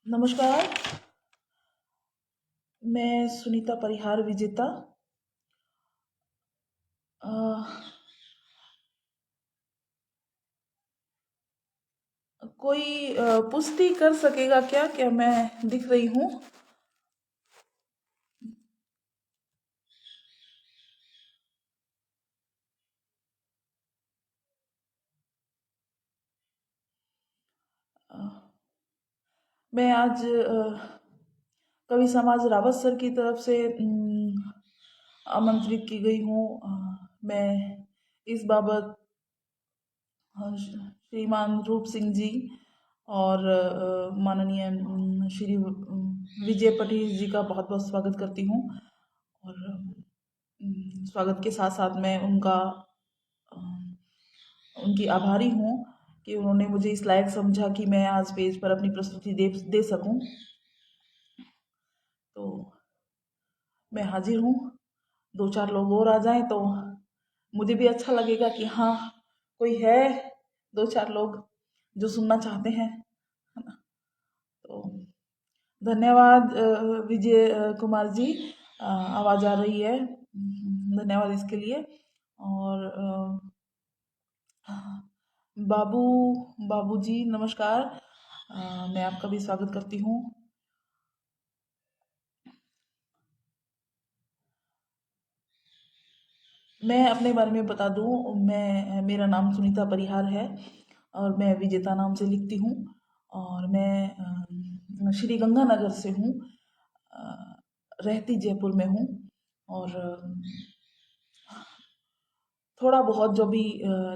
नमस्कार। मैं सुनीता परिहार विजेता। अ, कोई पुष्टि कर सकेगा क्या क्या मैं दिख रही हूँ? अ, मैं आज कवि समाज रावत सर की तरफ से आमंत्रित की गई हूँ। मैं इस बाबत श्रीमान रूप सिंह जी और माननीय श्री विजय पटेल जी का बहुत बहुत स्वागत करती हूँ। और स्वागत के साथ साथ मैं उनकी आभारी हूँ कि उन्होंने मुझे इस लायक समझा कि मैं आज स्टेज पर अपनी प्रस्तुति दे सकूँ। तो मैं हाजिर हूँ। दो चार लोग और आ जाएं तो मुझे भी अच्छा लगेगा कि हाँ, कोई है, दो चार लोग जो सुनना चाहते हैं, है ना। तो धन्यवाद विजय कुमार जी। आवाज़ आ रही है, धन्यवाद इसके लिए। और बाबू बाबूजी नमस्कार। मैं आपका भी स्वागत करती हूँ। मैं अपने बारे में बता दूँ, मेरा नाम सुनीता परिहार है और मैं विजेता नाम से लिखती हूँ। और मैं श्री गंगानगर से हूँ, रहती जयपुर में हूँ। और थोड़ा बहुत जो भी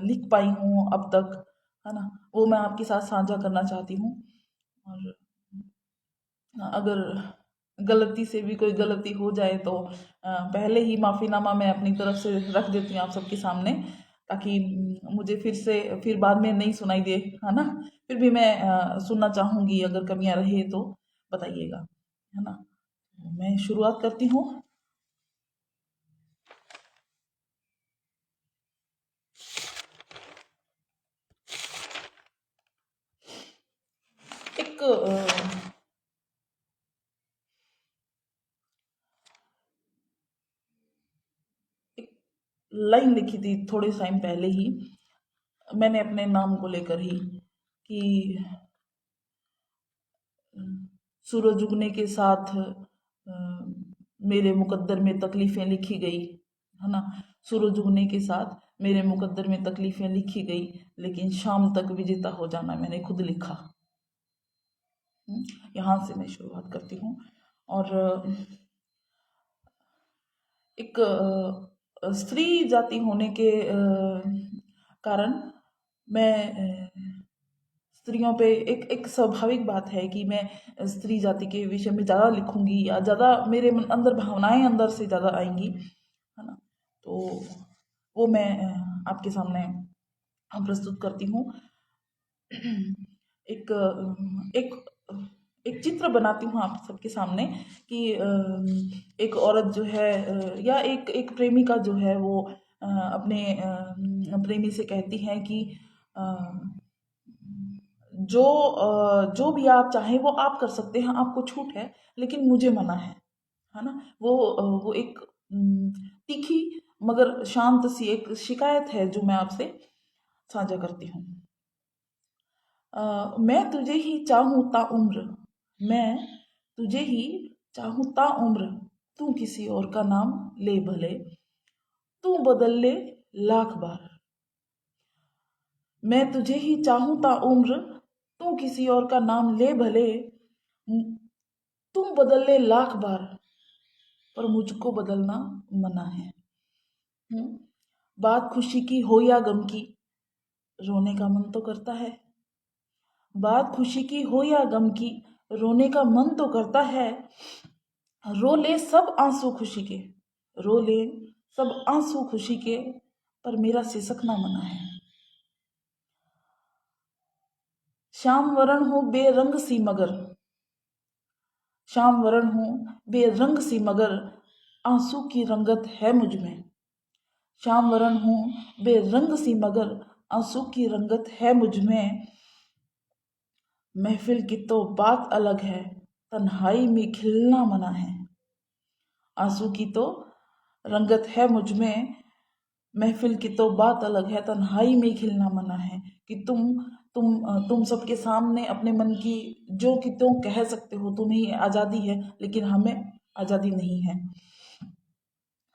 लिख पाई हूँ अब तक, है ना, वो मैं आपके साथ साझा करना चाहती हूँ। और अगर गलती से भी कोई गलती हो जाए तो पहले ही माफ़ीनामा मैं अपनी तरफ से रख देती हूँ आप सबके सामने, ताकि मुझे फिर बाद में नहीं सुनाई दे, है ना। फिर भी मैं सुनना चाहूँगी, अगर कमियाँ रहे तो बताइएगा, है ना। मैं शुरुआत करती हूँ। एक एक लाइन लिखी थी थोड़े टाइम पहले ही, मैंने अपने नाम को लेकर ही, कि सूरज उगने के साथ मेरे मुकद्दर में तकलीफ़ें लिखी गई, है ना। सूरज उगने के साथ मेरे मुकद्दर में तकलीफ़ें लिखी गई, लेकिन शाम तक विजेता हो जाना मैंने खुद लिखा। यहाँ से मैं शुरुआत करती हूँ। और एक स्त्री जाति होने के कारण मैं स्त्रियों पे एक एक स्वाभाविक बात है कि मैं स्त्री जाति के विषय में ज़्यादा लिखूंगी, या ज़्यादा मेरे अंदर भावनाएं अंदर से ज़्यादा आएंगी, है ना। तो वो मैं आपके सामने प्रस्तुत करती हूँ। एक एक एक चित्र बनाती हूँ आप सबके सामने, कि एक औरत जो है, या एक एक प्रेमिका जो है, वो अपने प्रेमी से कहती है कि अ, जो भी आप चाहें वो आप कर सकते हैं, आपको छूट है, लेकिन मुझे मना है ना। वो एक तीखी मगर शांत सी एक शिकायत है जो मैं आपसे साझा करती हूँ। मैं तुझे ही चाहूँ ताउम्र, मैं तुझे ही चाहूँ ताउम्र, तू किसी और का नाम ले भले, तू बदल ले लाख बार। मैं तुझे ही चाहूँ ताउम्र, तू किसी और का नाम ले भले, तू बदल ले लाख बार, पर मुझको बदलना मना है। हम्म, बात खुशी की हो या गम की, रोने का मन तो करता है। बात खुशी की हो या गम की, रोने का मन तो करता है। रो ले सब आंसू खुशी के, रो ले सब आंसू खुशी के, पर मेरा सिसकना मना है। श्याम वरण हो बेरंग सी मगर, श्याम वरण हो बेरंग सी मगर, आंसू की रंगत है मुझ में। श्याम वरण हूँ बेरंग सी मगर, आंसू की रंगत है मुझ में। महफिल की तो बात अलग है, तन्हाई में खिलना मना है। आंसू की तो रंगत है मुझ में, महफिल की तो बात अलग है, तन्हाई में खिलना मना है। कि तुम सबके सामने अपने मन की जो कि तुम कह सकते हो, तुम्हें आज़ादी है, लेकिन हमें आज़ादी नहीं है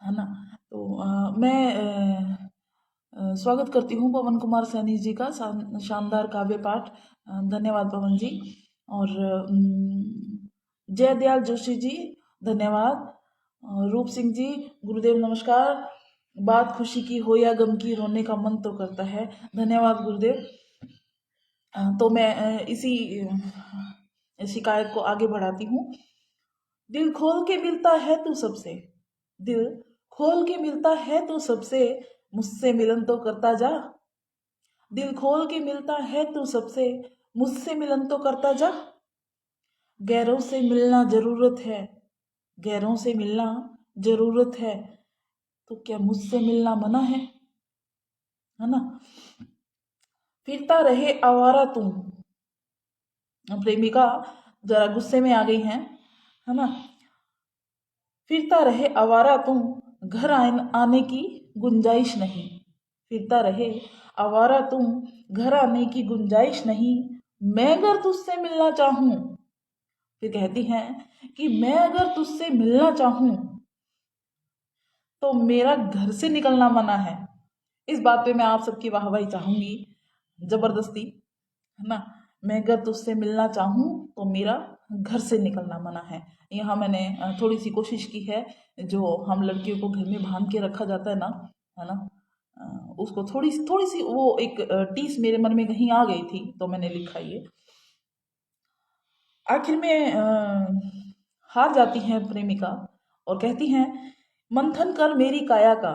ना। तो मैं स्वागत करती हूँ पवन कुमार सैनी जी का शानदार काव्य पाठ। धन्यवाद पवन जी। और जय दयाल जोशी जी, धन्यवाद। रूप सिंह जी, गुरुदेव नमस्कार। बात खुशी की हो या गम की, रोने का मन तो करता है। धन्यवाद गुरुदेव। तो मैं इसी शिकायत को आगे बढ़ाती हूँ। दिल खोल के मिलता है तू सबसे, दिल खोल के मिलता है तू सबसे, मुझसे मिलन तो करता जा। दिल खोल के मिलता है तू सबसे, मुझसे मिलन तो करता जा। गैरों से मिलना जरूरत है, गैरों से मिलना जरूरत है, तो क्या मुझसे मिलना मना है ना। फिरता रहे आवारा तुम, प्रेमिका जरा गुस्से में आ गई है ना। फिरता रहे आवारा तुम, घर आने की गुंजाइश नहीं। फिरता रहे आवारा तुम, घर आने की गुंजाइश नहीं। मैं अगर तुझसे मिलना चाहूं, फिर कहती हैं कि मैं अगर तुझसे मिलना चाहूं तो मेरा घर से निकलना मना है। इस बात पे मैं आप सबकी वाहवाही चाहूंगी, जबरदस्ती, है ना। मैं अगर तुझसे मिलना चाहूँ तो मेरा घर से निकलना मना है। यहाँ मैंने थोड़ी सी कोशिश की है, जो हम लड़कियों को घर में बांध के रखा जाता है ना, उसको थोड़ी सी वो एक टीस मेरे मन में कहीं आ गई थी, तो मैंने लिखा ये। आखिर में हार जाती है प्रेमिका और कहती हैं, मंथन कर मेरी काया का,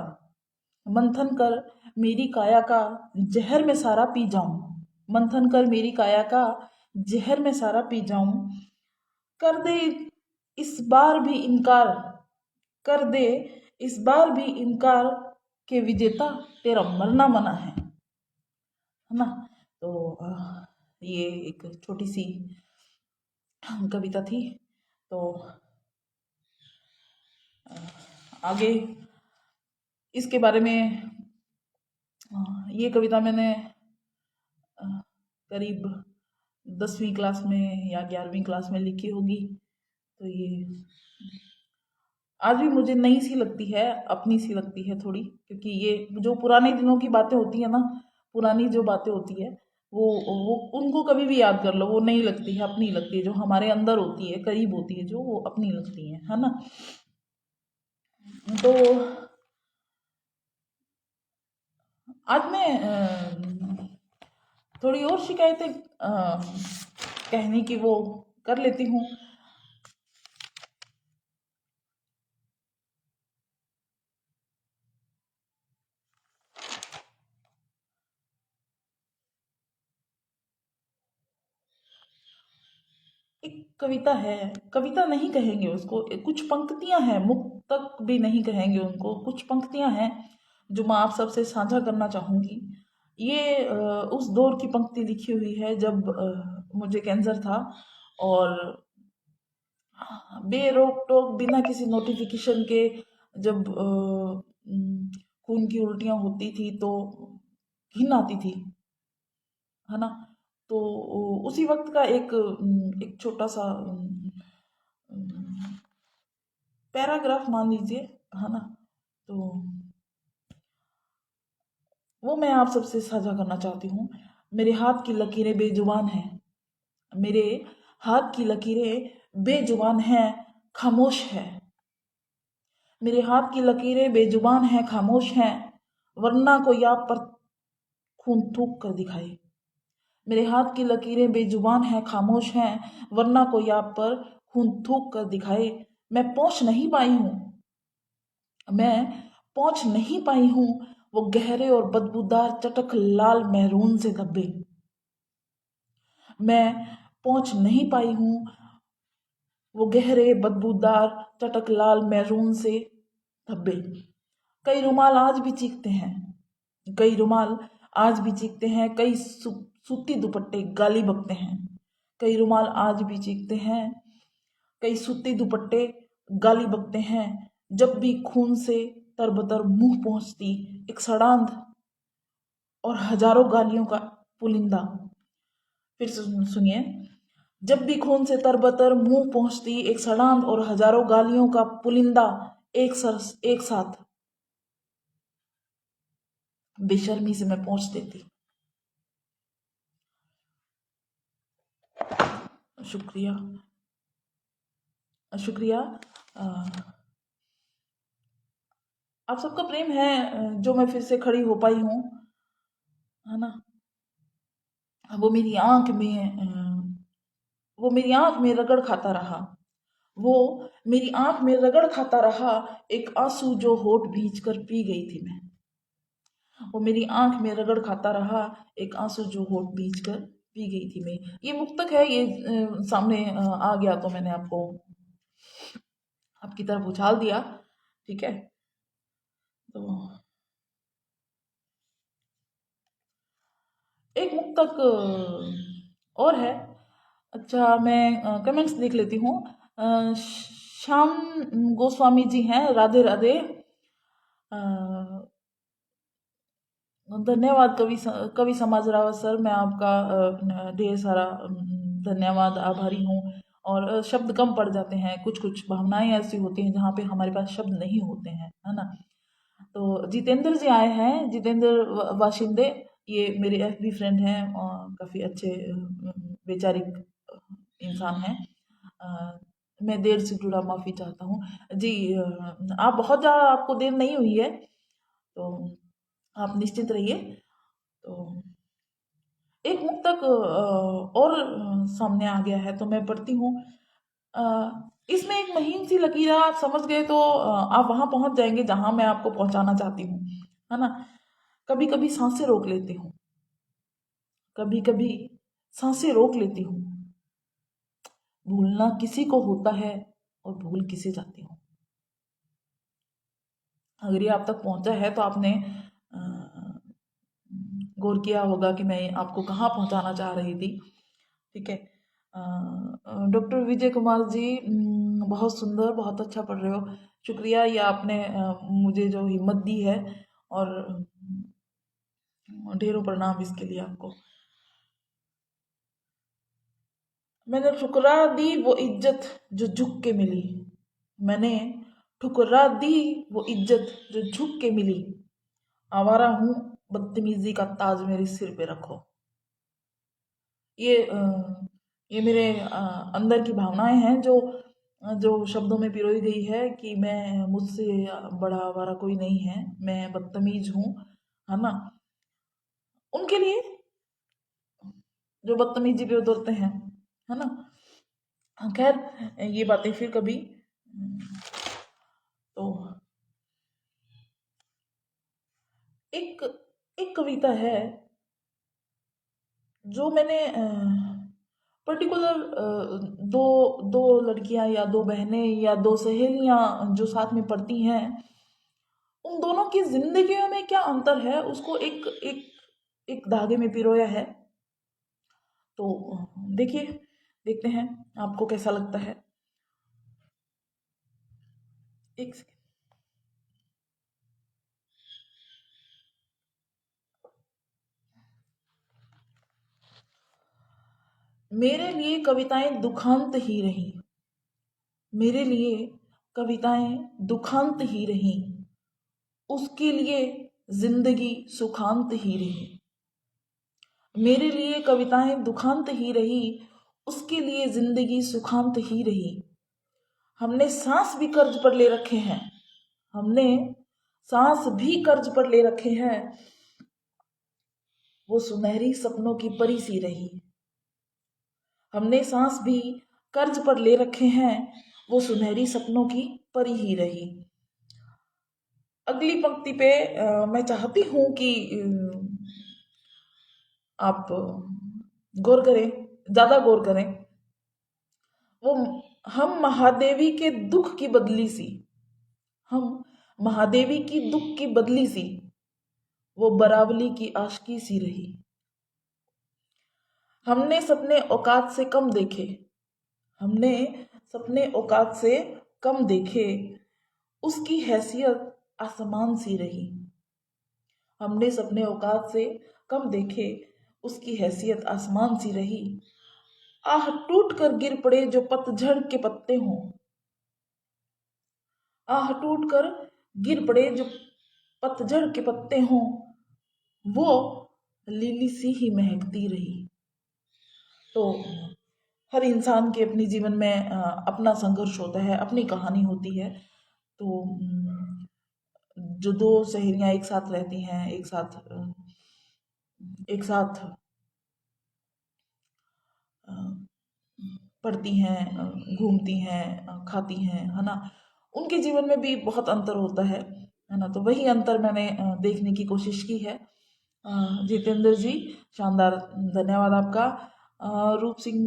मंथन कर मेरी काया का, जहर में सारा पी जाऊं। मंथन कर मेरी काया का, जहर में सारा पी जाऊं। कर दे इस बार भी इनकार, कर दे इस बार भी इनकार, के विजेता तेरा मरना मना है ना। तो ये एक छोटी सी कविता थी। तो आगे इसके बारे में ये कविता मैंने करीब 10वीं क्लास में या 11वीं क्लास में लिखी होगी। तो ये आज भी मुझे नई सी लगती है, अपनी सी लगती है थोड़ी, क्योंकि ये जो पुराने दिनों की बातें होती है ना, पुरानी जो बातें होती है, वो उनको कभी भी याद कर लो, वो नहीं लगती है, अपनी लगती है। जो हमारे अंदर होती है, करीब होती है, जो वो अपनी लगती है ना। तो आज मैं थोड़ी और शिकायतें कहने की वो कर लेती हूँ। एक कविता है, कविता नहीं कहेंगे उसको, कुछ पंक्तियां हैं, मुक्तक भी नहीं कहेंगे उनको, कुछ पंक्तियां हैं जो मैं आप सबसे साझा करना चाहूंगी। ये उस दौर की पंक्ति लिखी हुई है जब मुझे कैंसर था, और बेरोक टोक बिना किसी नोटिफिकेशन के जब खून की उल्टियां होती थी तो घिन आती थी, है ना। तो उसी वक्त का एक छोटा सा पैराग्राफ मान लीजिए, है ना। तो वो मैं आप सबसे साझा करना चाहती हूँ। मेरे हाथ की लकीरें बेजुबान हैं, मेरे हाथ की लकीरें बेजुबान हैं, खामोश है। मेरे हाथ की लकीरें बेजुबान हैं, खामोश हैं, वरना कोई आप पर खून थूक कर दिखाए। मेरे हाथ की लकीरें बेजुबान हैं, खामोश हैं, वरना कोई आप पर खून थूक कर दिखाए। मैं पहुंच नहीं पाई हूं, मैं पहुंच नहीं पाई हूं वो गहरे और बदबूदार चटक लाल मैरून से धब्बे। मैं पहुंच नहीं पाई हूं वो गहरे बदबूदार चटक लाल मैरून से धब्बे। कई रुमाल आज भी चीखते हैं, कई रुमाल आज भी चीखते हैं, कई सूती दुपट्टे गाली बकते हैं। कई रुमाल आज भी चीखते हैं, कई सूती दुपट्टे गाली बकते हैं। जब भी खून से तरबतर मुंह पहुंचती एक सड़ांध और हजारों गालियों का पुलिंदा। फिर सुनिए, जब भी खून से तरबतर मुंह पहुंचती एक सड़ांध और हजारों गालियों का पुलिंदा, एक साथ बेशर्मी से मैं पहुंच देती। शुक्रिया, शुक्रिया। आप सबका प्रेम है जो मैं फिर से खड़ी हो पाई हूँ, है ना। वो मेरी आंख में वो मेरी आंख में रगड़ खाता रहा। वो मेरी आंख में रगड़ खाता रहा, एक आंसू जो होठ भींच कर पी गई थी मैं। वो मेरी आंख में रगड़ खाता रहा, एक आंसू जो होठ भींच कर पी गई थी मैं। ये मुक्तक है, ये सामने आ गया तो मैंने आपको आपकी तरफ उछाल दिया, ठीक है। तो एक मुक्तक और है। अच्छा, मैं कमेंट्स देख लेती हूँ। श्याम गोस्वामी जी हैं, राधे राधे। धन्यवाद कवि समाज रावत सर, मैं आपका ढेर सारा धन्यवाद, आभारी हूँ। और शब्द कम पड़ जाते हैं, कुछ कुछ भावनाएं ऐसी होती हैं जहाँ पे हमारे पास शब्द नहीं होते हैं, है ना। तो जितेंद्र जी आए हैं, जितेंद्र वाशिंदे, ये मेरे एफबी फ्रेंड हैं और काफ़ी अच्छे वैचारिक इंसान हैं। मैं देर से जुड़ा, माफ़ी चाहता हूँ जी। आप बहुत ज़्यादा, आपको देर नहीं हुई है तो आप निश्चिंत रहिए। तो एक मुक्तक और सामने आ गया है तो मैं पढ़ती हूँ। इसमें एक महीन सी लकीर है, आप समझ गए तो आप वहां पहुंच जाएंगे जहां मैं आपको पहुंचाना चाहती हूँ, है ना। कभी कभी सांसें रोक लेती हूँ, कभी कभी सांसें रोक लेती हूँ। भूलना किसी को होता है और भूल किसे जाती हूँ। अगर ये आप तक पहुंचा है तो आपने गौर किया होगा कि मैं आपको कहाँ पहुंचाना चाह रही थी, ठीक है। डॉक्टर विजय कुमार जी, बहुत सुंदर, बहुत अच्छा पढ़ रहे हो, शुक्रिया। ये आपने मुझे जो हिम्मत दी है, और ढेरों प्रणाम इसके लिए आपको। मैंने ठुकरा दी वो इज्जत जो झुक के मिली। मैंने ठुकरा दी वो इज्जत जो झुक के मिली। आवारा हूँ, बदतमीजी का ताज मेरे सिर पे रखो। ये ये मेरे अंदर की भावनाएं हैं जो जो शब्दों में पिरोई गई है कि मैं, मुझसे बड़ा आवारा कोई नहीं है, मैं बदतमीज हूँ, है ना। उनके लिए जो बदतमीजी पे उतरते हैं, है ना। खैर, ये बातें फिर कभी। तो एक एक कविता है जो मैंने पर्टिकुलर दो दो लड़कियां या दो बहनें या दो सहेलियां जो साथ में पढ़ती हैं, उन दोनों की जिंदगियों में क्या अंतर है उसको एक एक एक धागे में पिरोया है। तो देखिए, देखते हैं आपको कैसा लगता है। एक सेकंड। मेरे लिए कविताएं दुखांत ही रही, मेरे लिए कविताएं दुखांत ही रही, उसके लिए जिंदगी सुखांत ही रही। मेरे लिए कविताएं दुखांत ही रही, उसके लिए जिंदगी सुखांत ही रही। हमने सांस भी कर्ज पर ले रखे हैं, हमने सांस भी कर्ज पर ले रखे हैं, वो सुनहरी सपनों की परी सी रही। हमने सांस भी कर्ज पर ले रखे हैं, वो सुनहरी सपनों की परी ही रही। अगली पंक्ति पे मैं चाहती हूं कि आप गौर करें, ज्यादा गौर करें। वो हम महादेवी के दुख की बदली सी, हम महादेवी की दुख की बदली सी, वो बरावली की आशिकी सी रही। हमने सपने औकात से कम देखे, हमने सपने औकात से कम देखे, उसकी हैसियत आसमान सी रही। हमने सपने औकात से कम देखे, उसकी हैसियत आसमान सी रही। आह टूट कर गिर पड़े जो पतझड़ के पत्ते हों, आह टूट कर गिर पड़े जो पतझड़ के पत्ते हों, वो लिली सी ही महकती रही। तो हर इंसान के अपने जीवन में अपना संघर्ष होता है, अपनी कहानी होती है। तो जो दो सहेलियां एक साथ रहती हैं, एक साथ अ, पढ़ती हैं, घूमती हैं, खाती हैं, है ना, उनके जीवन में भी बहुत अंतर होता है ना। तो वही अंतर मैंने देखने की कोशिश की है। जितेंद्र जी, शानदार, धन्यवाद आपका। रूप सिंह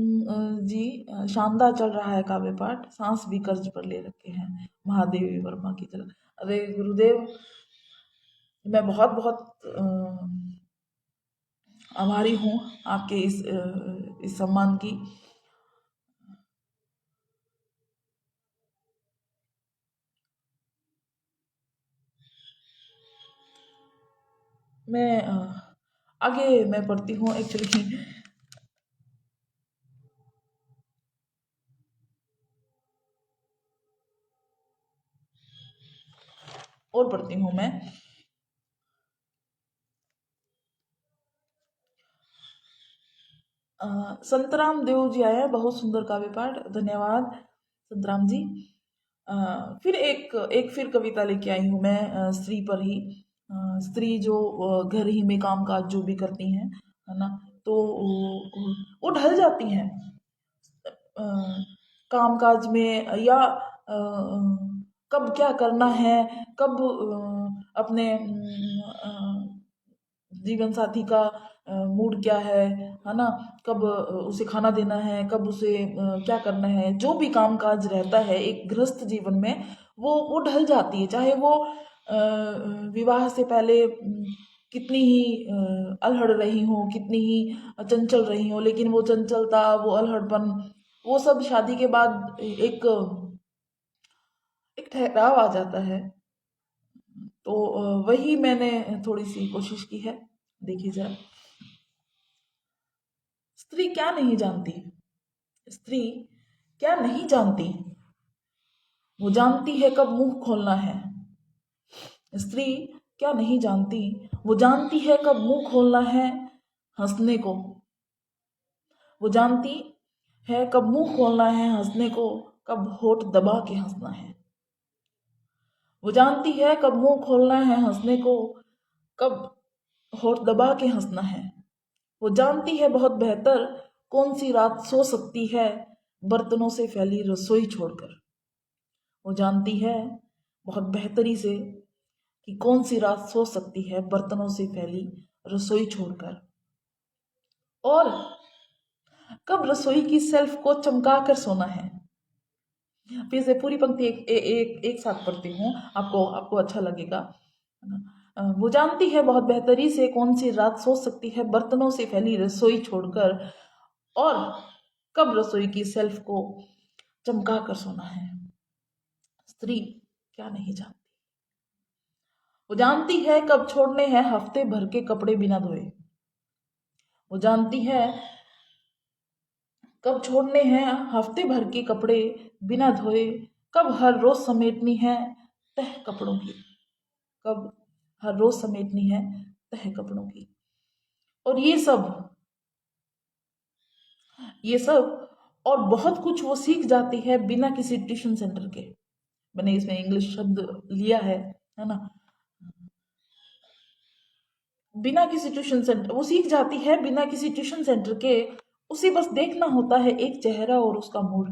जी, शानदार चल रहा है काव्य पाठ, सांस भी कर्ज पर ले रखे हैं महादेवी वर्मा की तरह। अरे गुरुदेव, मैं बहुत बहुत आभारी हूँ आपके इस सम्मान की। मैं आगे मैं पढ़ती हूँ एक्चुअली। और पढ़ती हूँ मैं। संतराम देव जी आया, बहुत सुंदर काव्य पाठ, धन्यवाद संतराम जी। फिर एक फिर कविता लेके आई हूँ मैं, स्त्री पर ही। स्त्री जो घर ही में काम काज जो भी करती हैं, है ना, तो वो ढल जाती हैं काम काज में, या कब क्या करना है, कब जीवन साथी का मूड क्या है ना, कब उसे खाना देना है, कब उसे क्या करना है, जो भी काम काज रहता है एक गृहस्थ जीवन में, वो ढल जाती है। चाहे वो विवाह से पहले कितनी ही अलहड़ रही हो, कितनी ही चंचल रही हो, लेकिन वो चंचलता, वो अलहड़पन, वो सब शादी के बाद एक एक ठहराव आ जाता है। तो वही मैंने थोड़ी सी कोशिश की है। देखिए जरा, स्त्री क्या नहीं जानती, स्त्री क्या नहीं जानती, वो जानती है कब मुंह खोलना है। स्त्री क्या नहीं जानती, वो जानती है कब मुंह खोलना है हंसने को। वो जानती है कब मुंह खोलना है हंसने को, कब होठ दबा के हंसना है। वो जानती है कब मुंह खोलना है हंसने को, कब होठ दबा के हंसना है। वो जानती है बहुत बेहतर कौन सी रात सो सकती है बर्तनों से फैली रसोई छोड़कर। वो जानती है बहुत बेहतरी से कि कौन सी रात सो सकती है बर्तनों से फैली रसोई छोड़कर, और कब रसोई की सेल्फ को चमका कर सोना है। फिर से पूरी पंक्ति एक साथ पढ़ती हूँ, आपको आपको अच्छा लगेगा। वो जानती है बहुत बेहतरी से कौन सी रात सो सकती है बर्तनों से फैली रसोई छोड़कर, और कब रसोई की सेल्फ को चमका कर सोना है। स्त्री क्या नहीं जानती, वो जानती है कब छोड़ने हैं हफ्ते भर के कपड़े बिना धोए। वो जानती है कब छोड़ने हैं हफ्ते भर के कपड़े बिना धोए, कब हर रोज समेटनी है तह कपड़ों की, कब हर रोज समेटनी है तह कपड़ों की। और ये सब और बहुत कुछ वो सीख जाती है बिना किसी ट्यूशन सेंटर के। मैंने इसमें इंग्लिश शब्द लिया है ना। बिना किसी ट्यूशन सेंटर वो सीख जाती है, बिना किसी ट्यूशन सेंटर के। उसे बस देखना होता है एक चेहरा और उसका मूड।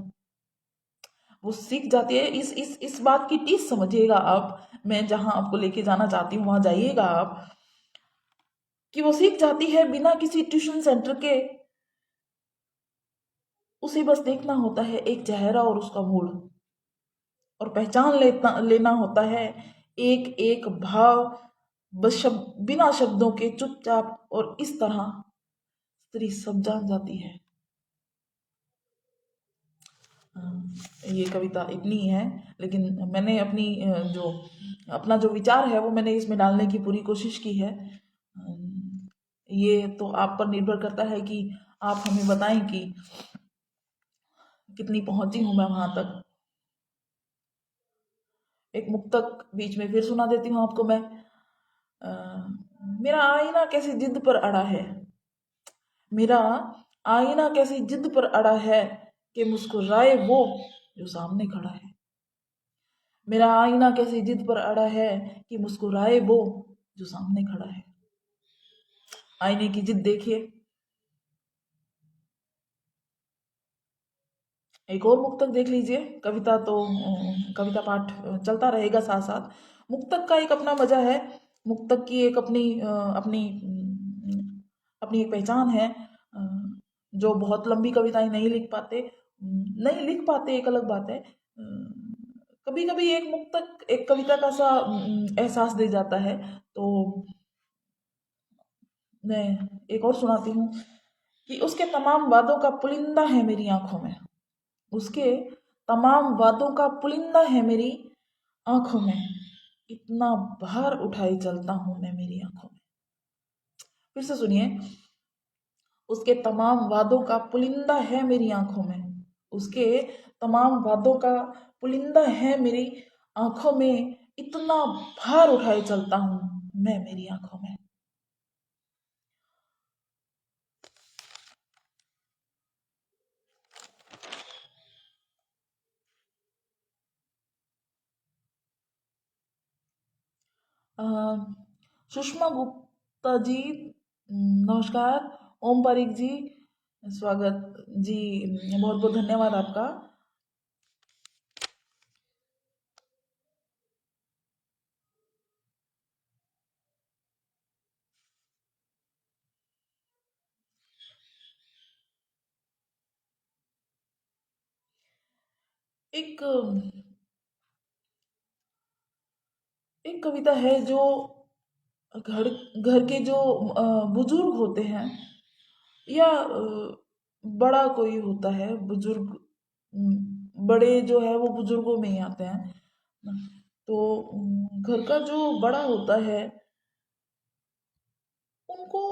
वो सीख जाती है, इस बात की टीस समझिएगा आप। मैं जहां आपको लेके जाना चाहती हूँ वहां जाइएगा आप, कि वो सीख जाती है बिना किसी ट्यूशन सेंटर के। उसे बस देखना होता है एक चेहरा और उसका मूड, और पहचान लेना होता है एक एक भाव, बिना शब्दों के चुपचाप और इस तरह स्त्री सब जान जाती है। ये कविता इतनी ही है, लेकिन मैंने जो अपना जो विचार है वो मैंने इसमें डालने की पूरी कोशिश की है। ये तो आप पर निर्भर करता है कि आप हमें बताएं कि कितनी पहुंची हूं मैं वहां तक। एक मुक्तक बीच में फिर सुना देती हूँ आपको मैं। अ, मेरा आईना कैसी जिद पर अड़ा है, मेरा आईना कैसी जिद पर अड़ा है कि मुस्कुराए वो जो सामने खड़ा है। मेरा आईना कैसी जिद पर अड़ा है कि मुस्कुराए वो जो सामने खड़ा है। आईने की जिद देखिए। एक और मुक्तक देख लीजिए। कविता तो कविता पाठ चलता रहेगा साथ साथ। मुक्तक का एक अपना मजा है। मुक्तक की एक अपनी एक पहचान है। जो बहुत लंबी कविताएं नहीं लिख पाते, नहीं लिख पाते एक अलग बात है। कभी कभी एक मुक्तक एक कविता का सा एहसास दे जाता है। तो मैं एक और सुनाती हूँ कि उसके तमाम वादों का पुलिंदा है मेरी आंखों में। उसके तमाम वादों का पुलिंदा है मेरी आंखों में। इतना भार उठाई चलता हूं मैं मेरी आंखों में। फिर से सुनिए। उसके तमाम वादों का पुलिंदा है मेरी आंखों में। उसके तमाम वादों का पुलिंदा है मेरी आंखों में। इतना भार उठाए चलता हूं मैं मेरी आंखों में। अ, सुषमा गुप्ता जी, नमस्कार। ओम पारिक जी, स्वागत जी। बहुत बहुत धन्यवाद आपका। एक एक कविता है जो घर घर के जो बुजुर्ग होते हैं, या बड़ा कोई होता है बुजुर्ग। बड़े जो है वो बुजुर्गों में ही आते हैं। तो घर का जो बड़ा होता है, उनको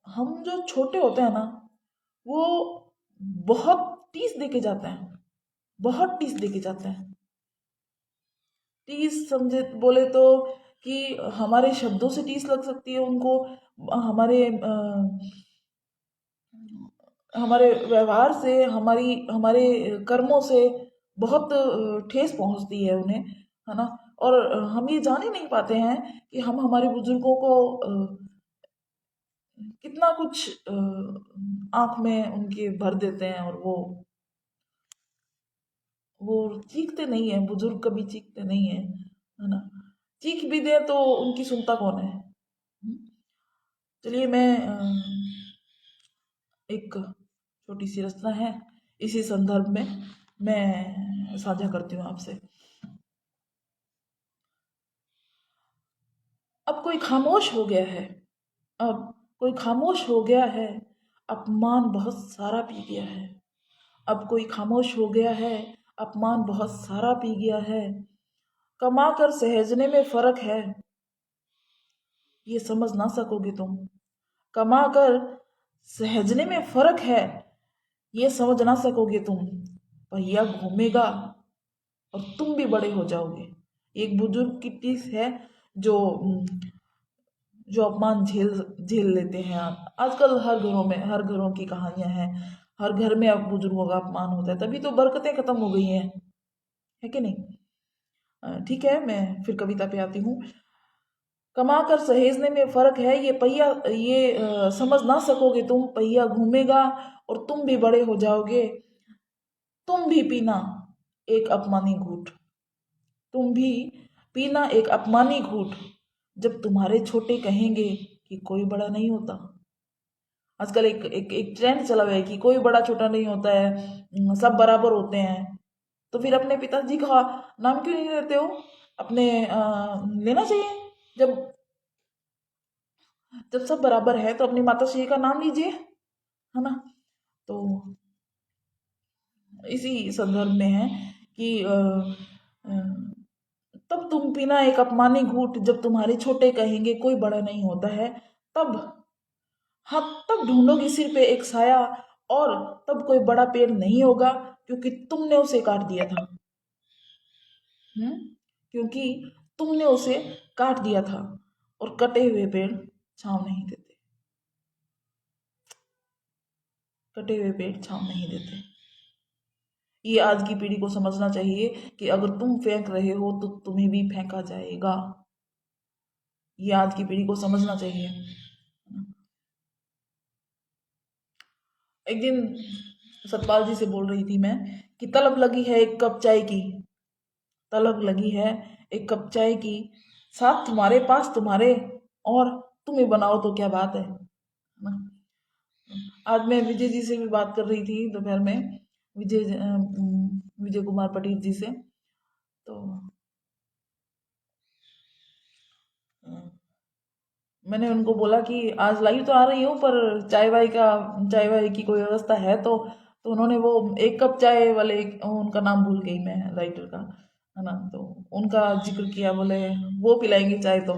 हम जो छोटे होते हैं ना, वो बहुत टीस देके जाते हैं। बहुत टीस देके जाते हैं। टीस समझे बोले तो कि हमारे शब्दों से टीस लग सकती है उनको। हमारे हमारे व्यवहार से, हमारी हमारे कर्मों से बहुत ठेस पहुंचती है उन्हें, है ना। और हम ये जान ही नहीं पाते हैं कि हम हमारे बुजुर्गों को कितना कुछ आंख में उनके भर देते हैं। और वो चीखते नहीं है, बुजुर्ग कभी चीखते नहीं है ना। चीख भी दे तो उनकी सुनता कौन है। चलिए मैं एक छोटी सी रचना है, इसी संदर्भ में मैं साझा करती हूँ आपसे। अब कोई खामोश हो गया है, अब कोई खामोश हो गया है, अपमान बहुत सारा पी गया है। अब कोई खामोश हो गया है, अपमान बहुत सारा पी गया है। कमा कर सहेजने में फर्क है, ये समझ ना सकोगे तुम। कमा कर सहेजने में फर्क है, ये समझ ना सकोगे तुम। पहिया घूमेगा और तुम भी बड़े हो जाओगे। एक बुजुर्ग की टिप्स है, जो जो अपमान झेल झेल लेते हैं। आजकल हर घरों में, हर घरों की कहानियां हैं। हर घर में अब बुजुर्गों का अपमान होता है, तभी तो बरकतें खत्म हो गई हैं, है कि नहीं। ठीक है, मैं फिर कविता पे आती हूँ। कमा कर सहेजने में फर्क है, ये पहिया, ये समझ ना सकोगे तुम। पहिया घूमेगा और तुम भी बड़े हो जाओगे। तुम भी पीना एक अपमानी घूट, तुम भी पीना एक अपमानी घूट, जब तुम्हारे छोटे कहेंगे कि कोई बड़ा नहीं होता। आजकल एक एक एक ट्रेंड चला हुआ है कि कोई बड़ा छोटा नहीं होता है, सब बराबर होते हैं। तो फिर अपने पिताजी का नाम क्यों नहीं लेते हो? अपने लेना चाहिए। जब जब सब बराबर है तो अपनी माताश्री का नाम लीजिए। है ना। तो इसी संदर्भ में है कि तब तुम पीना एक अपमानी घूंट, जब तुम्हारे छोटे कहेंगे कोई बड़ा नहीं होता है। तब, हाँ, तब ढूंढोगी सिर पे एक साया, और तब कोई बड़ा पेड़ नहीं होगा, क्योंकि तुमने उसे काट दिया था। हम्म, क्योंकि तुमने उसे काट दिया था, और कटे हुए पेड़ छांव नहीं देते। कटे हुए पेड़ छांव नहीं देते। ये आज की पीढ़ी को समझना चाहिए कि अगर तुम फेंक रहे हो तो तुम्हें भी फेंका जाएगा। ये आज की पीढ़ी को समझना चाहिए। एक दिन सतपाल जी से बोल रही थी मैं कि तलब लगी है एक कप चाय की, तलब लगी है एक कप चाय की, साथ तुम्हारे पास तुम्हारे, और तुम ही बनाओ तो क्या बात है ना। आज मैं विजय जी से भी बात कर रही थी दोपहर में, विजय कुमार पटेल जी से। तो अ, मैंने उनको बोला कि आज लाइव तो आ रही हूँ, पर चाय वाय की कोई व्यवस्था है तो उन्होंने वो एक कप चाय वाले, उनका नाम भूल गई मैं, राइटर का, है ना। तो उनका जिक्र किया, बोले वो पिलाएंगे चाय तो।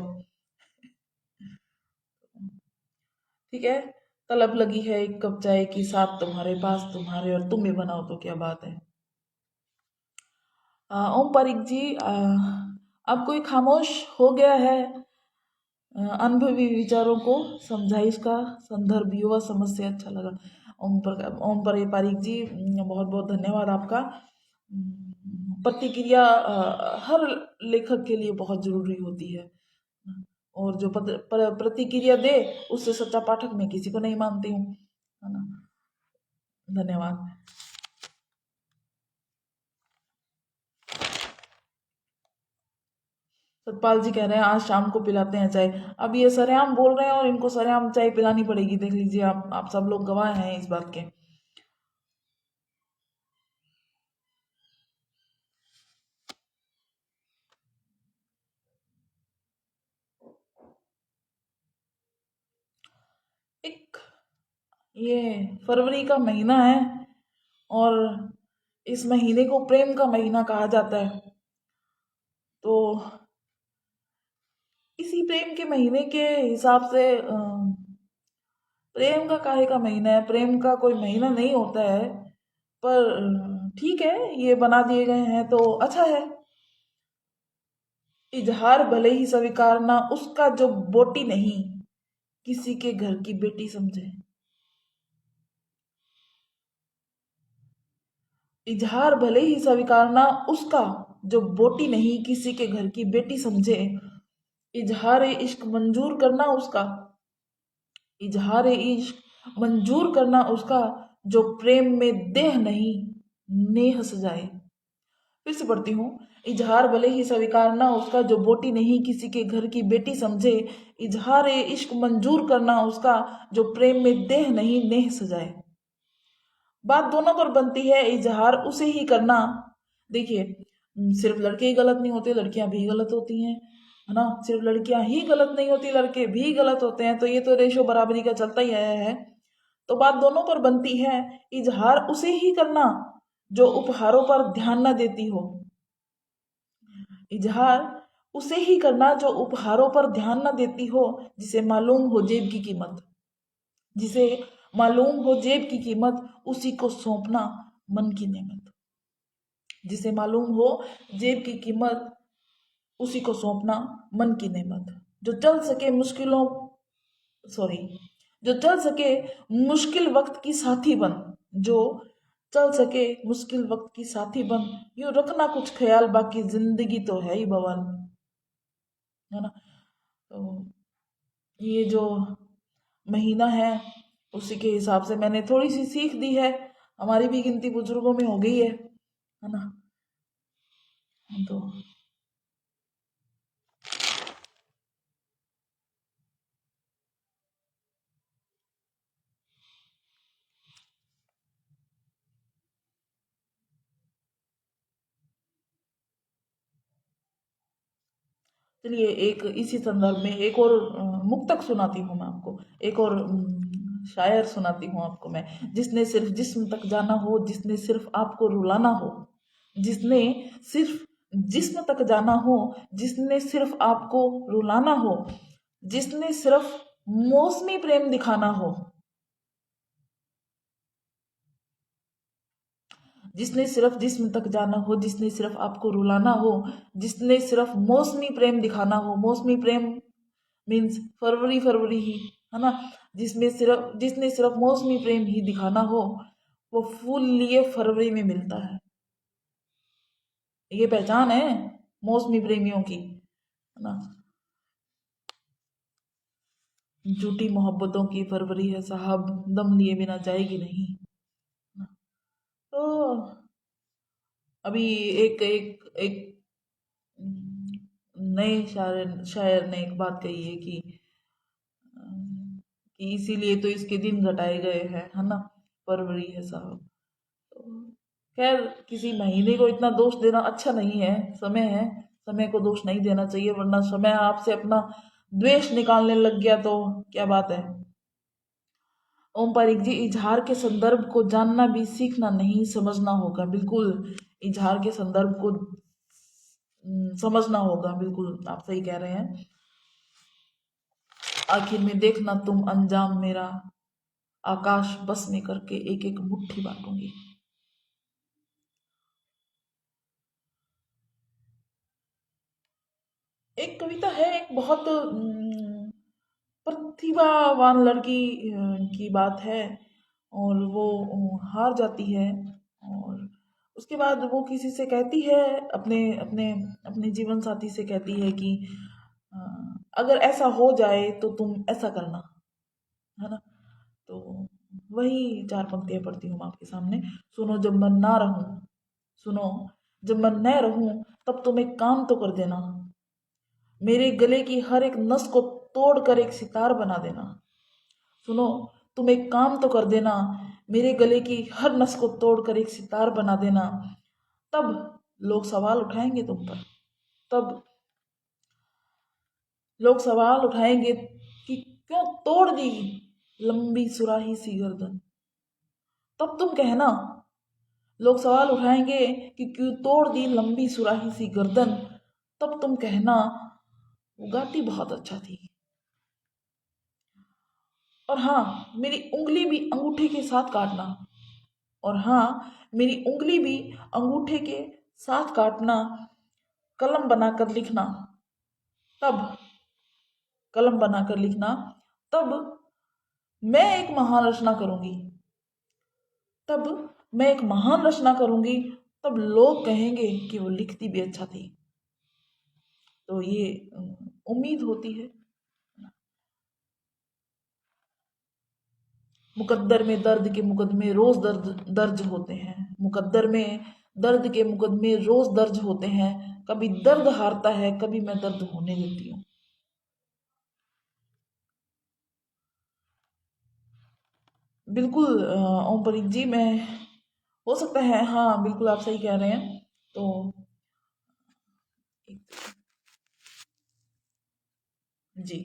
ठीक है, तलब लगी है एक कप चाय की, साथ तुम्हारे पास तुम्हारे, और तुम ही बनाओ तो क्या बात है। ओम परिक जी, अब कोई खामोश हो गया है अनुभवी विचारों को समझाइश का संदर्भ युवा समझ से अच्छा लगा। ओम पर पारिक जी, बहुत बहुत धन्यवाद आपका। प्रतिक्रिया हर लेखक के लिए बहुत जरूरी होती है, और जो प्रतिक्रिया दे उससे सच्चा पाठक मैं किसी को नहीं मानती हूँ, है ना। धन्यवाद। सतपाल जी कह रहे हैं आज शाम को पिलाते हैं चाय। अब ये सरेआम बोल रहे हैं और इनको सरेआम चाय पिलानी पड़ेगी, देख लीजिए आप सब लोग गवाह हैं इस बात के। एक, ये फरवरी का महीना है, और इस महीने को प्रेम का महीना कहा जाता है। तो इसी प्रेम के महीने के हिसाब से प्रेम का काहे का महीना है, प्रेम का कोई महीना नहीं होता है, पर ठीक है, ये बना दिए गए हैं तो अच्छा है। इजहार भले ही स्वीकार ना उसका, जो बोटी नहीं किसी के घर की बेटी समझे। इजहार भले ही स्वीकार ना उसका, जो बोटी नहीं किसी के घर की बेटी समझे। इजहार इश्क मंजूर करना उसका, इजहार इश्क मंजूर करना उसका, जो प्रेम में देह नहीं नेह सजाए। फिर से पढ़ती हूँ। इजहार भले ही स्वीकार ना उसका, जो बोटी नहीं किसी के घर की बेटी समझे। इजहार इश्क मंजूर करना उसका, जो प्रेम में देह नहीं नेह सजाए। बात दोनों पर बनती है, इजहार उसे ही करना। देखिए, सिर्फ लड़के ही गलत नहीं होते, लड़कियां भी गलत होती हैं, है ना। सिर्फ लड़कियां ही गलत नहीं होती, लड़के भी गलत होते हैं, तो ये तो रेशो बराबरी का चलता ही आया है। तो बात दोनों पर बनती है, इजहार उसे ही करना जो उपहारों पर ध्यान न देती हो। इजहार उसे ही करना जो उपहारों पर ध्यान न देती हो, जिसे मालूम हो जेब की कीमत, जिसे मालूम हो जेब की कीमत, उसी को सौंपना मन की नेमत। जिसे मालूम हो जेब की कीमत, उसी को सौंपना मन की नेमत। जो चल सके मुश्किलों, सॉरी, जो चल सके मुश्किल वक्त की साथी बन, जो चल सके मुश्किल वक्त की साथी बन, यूं रखना कुछ ख्याल, बाकी जिंदगी तो है ही बवाल, है ना। तो ये जो महीना है, उसी के हिसाब से मैंने थोड़ी सी सीख दी है। हमारी भी गिनती बुजुर्गों में हो गई है ना। तो चलिए, एक इसी संदर्भ में एक और मुक्तक सुनाती हूँ मैं आपको, एक और शायर सुनाती हूँ आपको मैं। जिसने सिर्फ जिस्म तक जाना हो, जिसने सिर्फ आपको रुलाना हो, जिसने सिर्फ जिस्म तक जाना हो, जिसने सिर्फ आपको रुलाना हो, जिसने सिर्फ मौसमी प्रेम दिखाना हो, जिसने सिर्फ जिस्म तक जाना हो, जिसने सिर्फ आपको रुलाना हो, जिसने सिर्फ मौसमी प्रेम दिखाना हो। मौसमी प्रेम मीन्स फरवरी फरवरी ही, है ना। जिसने सिर्फ मौसमी प्रेम ही दिखाना हो, वो फूल लिए फरवरी में मिलता है। ये पहचान है मौसमी प्रेमियों की, है ना। झूठी मोहब्बतों की फरवरी है साहब, दम लिए बिना जाएगी नहीं, है ना। तो अभी एक एक एक नए शायर ने एक बात कही है कि इसीलिए तो इसके दिन घटाए गए हैं, है ना, फरवरी है साहब। तो खैर, किसी महीने को इतना दोष देना अच्छा नहीं है। समय है, समय को दोष नहीं देना चाहिए, वरना समय आपसे अपना द्वेष निकालने लग गया तो क्या बात है। ओम पारिक जी, इजहार के संदर्भ को जानना भी सीखना नहीं, समझना होगा। बिल्कुल, इजहार के संदर्भ को समझना होगा, बिल्कुल आप सही कह रहे हैं। आखिर में देखना तुम अंजाम मेरा, आकाश बस में करके एक एक मुट्ठी बांटूंगी। एक कविता है, एक बहुत प्रतिभावान लड़की की बात है, और वो हार जाती है, और उसके बाद वो किसी से कहती है, अपने अपने अपने जीवन साथी से कहती है कि अ, अगर ऐसा हो जाए तो तुम ऐसा करना, है ना। तो वही चार पंक्तियां पढ़ती हूँ मैं आपके सामने। सुनो जब मैं ना रहूं, सुनो जब मैं न रहूं, तब तुम एक काम तो कर देना, मेरे गले की हर एक नस को तोड़ कर एक सितार बना देना। सुनो, तुम एक काम तो कर देना, मेरे गले की हर नस को तोड़ कर एक सितार बना देना। तब लोग सवाल उठाएंगे तुम पर, तब लोग सवाल उठाएंगे कि क्यों तोड़ दी लंबी सुराही सी गर्दन। तब तुम कहना, लोग सवाल उठाएंगे कि क्यों तोड़ दी लंबी सुराही सी गर्दन। तब तुम कहना, वो गाती बहुत अच्छा थी। और हाँ, मेरी उंगली भी अंगूठे के साथ काटना। और हाँ, मेरी उंगली भी अंगूठे के साथ काटना, कलम बनाकर लिखना। तब कलम बनाकर लिखना, तब मैं एक महान रचना करूंगी। तब मैं एक महान रचना करूंगी, तब लोग कहेंगे कि वो लिखती भी अच्छा थी। तो ये उम्मीद होती है। मुकद्दर में दर्द के मुकदमे रोज दर्ज होते हैं। मुकद्दर में दर्द के मुकदमे रोज दर्ज होते हैं। कभी दर्द हारता है, कभी मैं दर्द होने देती हूँ। बिल्कुल ओम परीक जी, मैं हो सकता है, हाँ बिल्कुल आप सही कह रहे हैं। तो जी,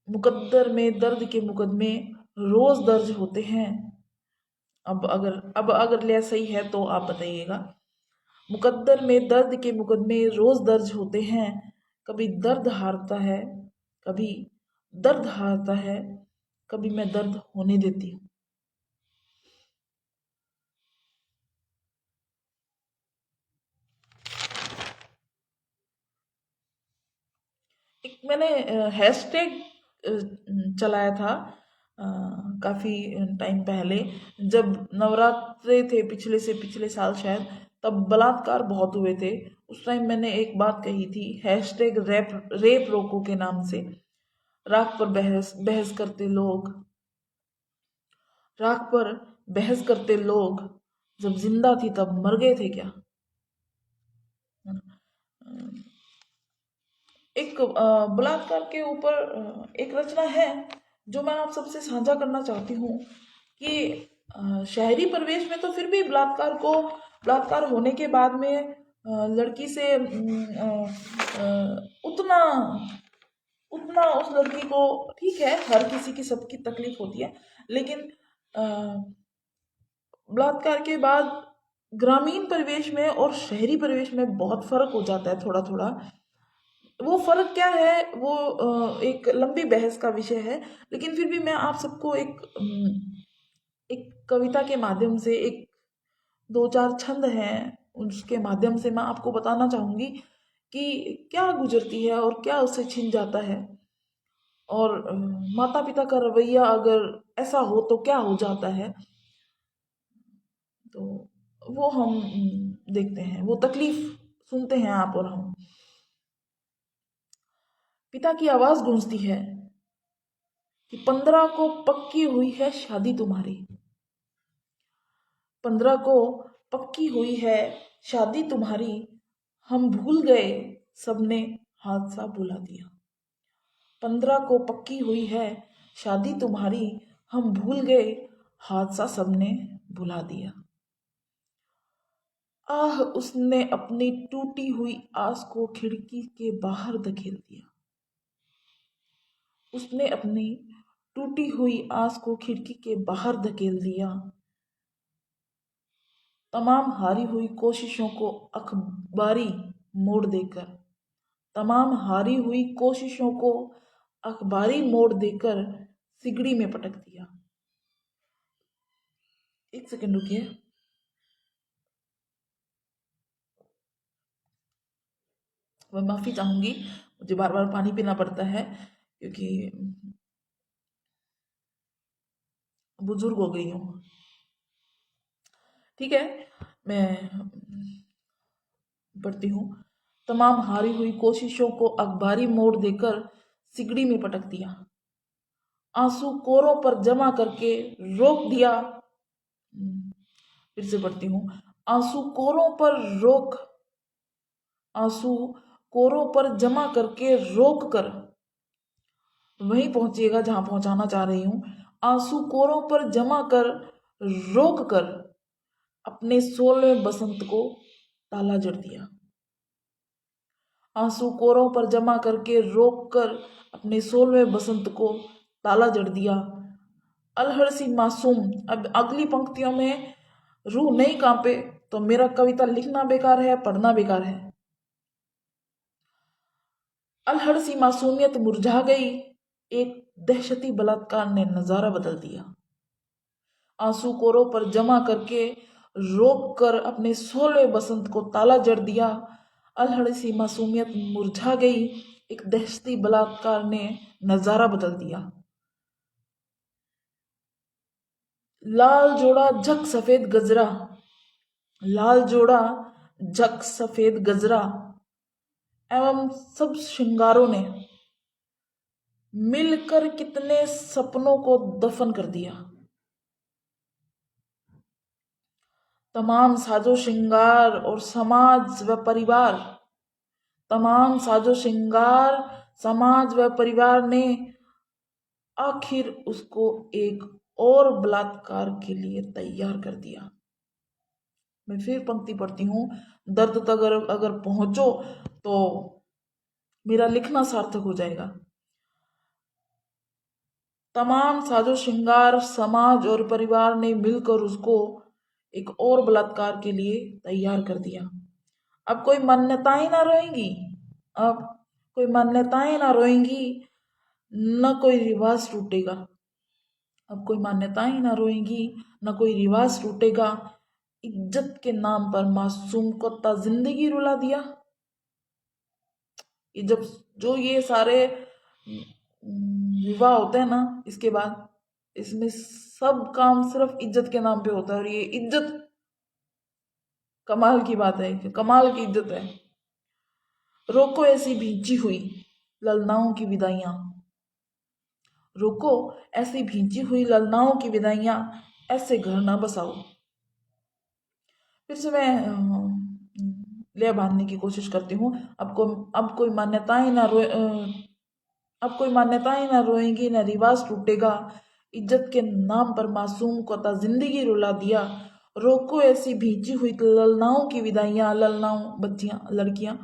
मुकद्दर में दर्द के मुकदमे रोज दर्ज होते हैं। अब अगर लिया सही है तो आप बताइएगा। मुकद्दर में दर्द के मुकदमे रोज दर्ज होते हैं। कभी दर्द हारता है, कभी दर्द हारता है, कभी मैं दर्द होने देती हूँ। एक मैंने हैशटैग चलाया था काफ़ी टाइम पहले, जब नवरात्रे थे पिछले से पिछले साल शायद, तब बलात्कार बहुत हुए थे। उस टाइम मैंने एक बात कही थी, हैशटैग रेप रोको के नाम से। राख पर बहस बहस करते लोग, राख पर बहस करते लोग, जब जिंदा थी तब मर गए थे क्या। एक बलात्कार के ऊपर एक रचना है जो मैं आप सबसे साझा करना चाहती हूँ कि शहरी परिवेश में तो फिर भी बलात्कार होने के बाद में लड़की से उतना उतना उस लड़की को, ठीक है हर किसी की सबकी तकलीफ होती है, लेकिन बलात्कार के बाद ग्रामीण परिवेश में और शहरी परिवेश में बहुत फर्क हो जाता है थोड़ा थोड़ा। वो फर्क क्या है वो एक लंबी बहस का विषय है, लेकिन फिर भी मैं आप सबको एक कविता के माध्यम से, एक दो चार छंद हैं उसके माध्यम से मैं आपको बताना चाहूंगी कि क्या गुजरती है और क्या उससे छिन जाता है, और माता पिता का रवैया अगर ऐसा हो तो क्या हो जाता है। तो वो हम देखते हैं, वो तकलीफ सुनते हैं आप और हम। पिता की आवाज गूंजती है कि 15 को पक्की हुई है शादी तुम्हारी, 15 को पक्की हुई है शादी तुम्हारी, हम भूल गए सबने हादसा बुला दिया। 15 को पक्की हुई है शादी तुम्हारी, हम भूल गए हादसा सबने बुला दिया। आह उसने अपनी टूटी हुई आस को खिड़की के बाहर धकेल दिया, उसने अपनी टूटी हुई आस को खिड़की के बाहर धकेल दिया। तमाम हारी हुई कोशिशों को अखबारी मोड़ देकर, तमाम हारी हुई कोशिशों को अखबारी मोड़ देकर सिगड़ी में पटक दिया। एक सेकंड रुकिए। मैं माफ़ी चाहूँगी, मुझे बार बार पानी पीना पड़ता है क्योंकि बुजुर्ग हो गई हूँ। ठीक है, मैं पढ़ती हूँ। तमाम हारी हुई कोशिशों को अखबारी मोड़ देकर सिगड़ी में पटक दिया, आंसू कोरों पर जमा करके रोक दिया। फिर से पढ़ती हूँ। आंसू कोरों पर रोक, आंसू कोरों पर जमा करके रोक कर वहीं पहुंचिएगा जहां पहुंचाना चाह रही हूं। आंसू कोरों पर जमा कर रोक कर अपने 16वें बसंत को ताला जड़ दिया। आंसू कोरों पर जमा करके रोक कर अपने 16वें बसंत को ताला जड़ दिया। अलहड़ सी मासूम, अब अगली पंक्तियों में रूह नहीं कांपे तो मेरा कविता लिखना बेकार है, पढ़ना बेकार है। अलहड़ सी मासूमियत मुरझा गई, एक दहशती बलात्कार ने नजारा बदल दिया। आंसू कोरों पर जमा करके रोक कर अपने 16वें बसंत को ताला जड़ दिया। अलहड़ सी मासूमियत मुरझा गई, एक दहशती बलात्कार ने नजारा बदल दिया। लाल जोड़ा झक सफेद गजरा, लाल जोड़ा झक सफेद गजरा एवं सब श्रृंगारों ने मिलकर कितने सपनों को दफन कर दिया। तमाम साजो श्रृंगार और समाज व परिवार, तमाम साजो श्रृंगार समाज व परिवार ने आखिर उसको एक और बलात्कार के लिए तैयार कर दिया। मैं फिर पंक्ति पढ़ती हूँ, दर्द तक अगर अगर पहुंचो तो मेरा लिखना सार्थक हो जाएगा। तमाम साजो श्रृंगार समाज और परिवार ने मिलकर उसको एक और बलात्कार के लिए तैयार कर दिया। अब कोई मान्यताएं ना रोएंगी, अब कोई मान्यताएं ना रोएंगी, न कोई रिवाज टूटेगा। अब कोई मान्यताएं ना रोएंगी, न कोई रिवाज टूटेगा। इज्जत के नाम पर मासूम को जिंदगी रुला दिया। ये जब जो ये सारे विवाह होते हैं ना, इसके बाद इसमें सब काम सिर्फ इज्जत के नाम पे होता है, और ये इज्जत कमाल की बात है, कमाल की इज्जत है। रोको ऐसी भींची हुई ललनाओं की विदाइयां, रोको ऐसी भींची हुई ललनाओं की विदाइयां, ऐसे घर ना बसाओ। फिर से मैं ले बांधने की कोशिश करती हूँ। अब कोई मान्यताएं ना रोए, अब कोई मान्यताएं ना रोएंगी, ना रिवाज टूटेगा। इज्जत के नाम पर मासूम को ता जिंदगी रुला दिया। रोको ऐसी भींची हुई ललनाओं की विदाइयां, ललनाओं बच्चियां, लड़कियां,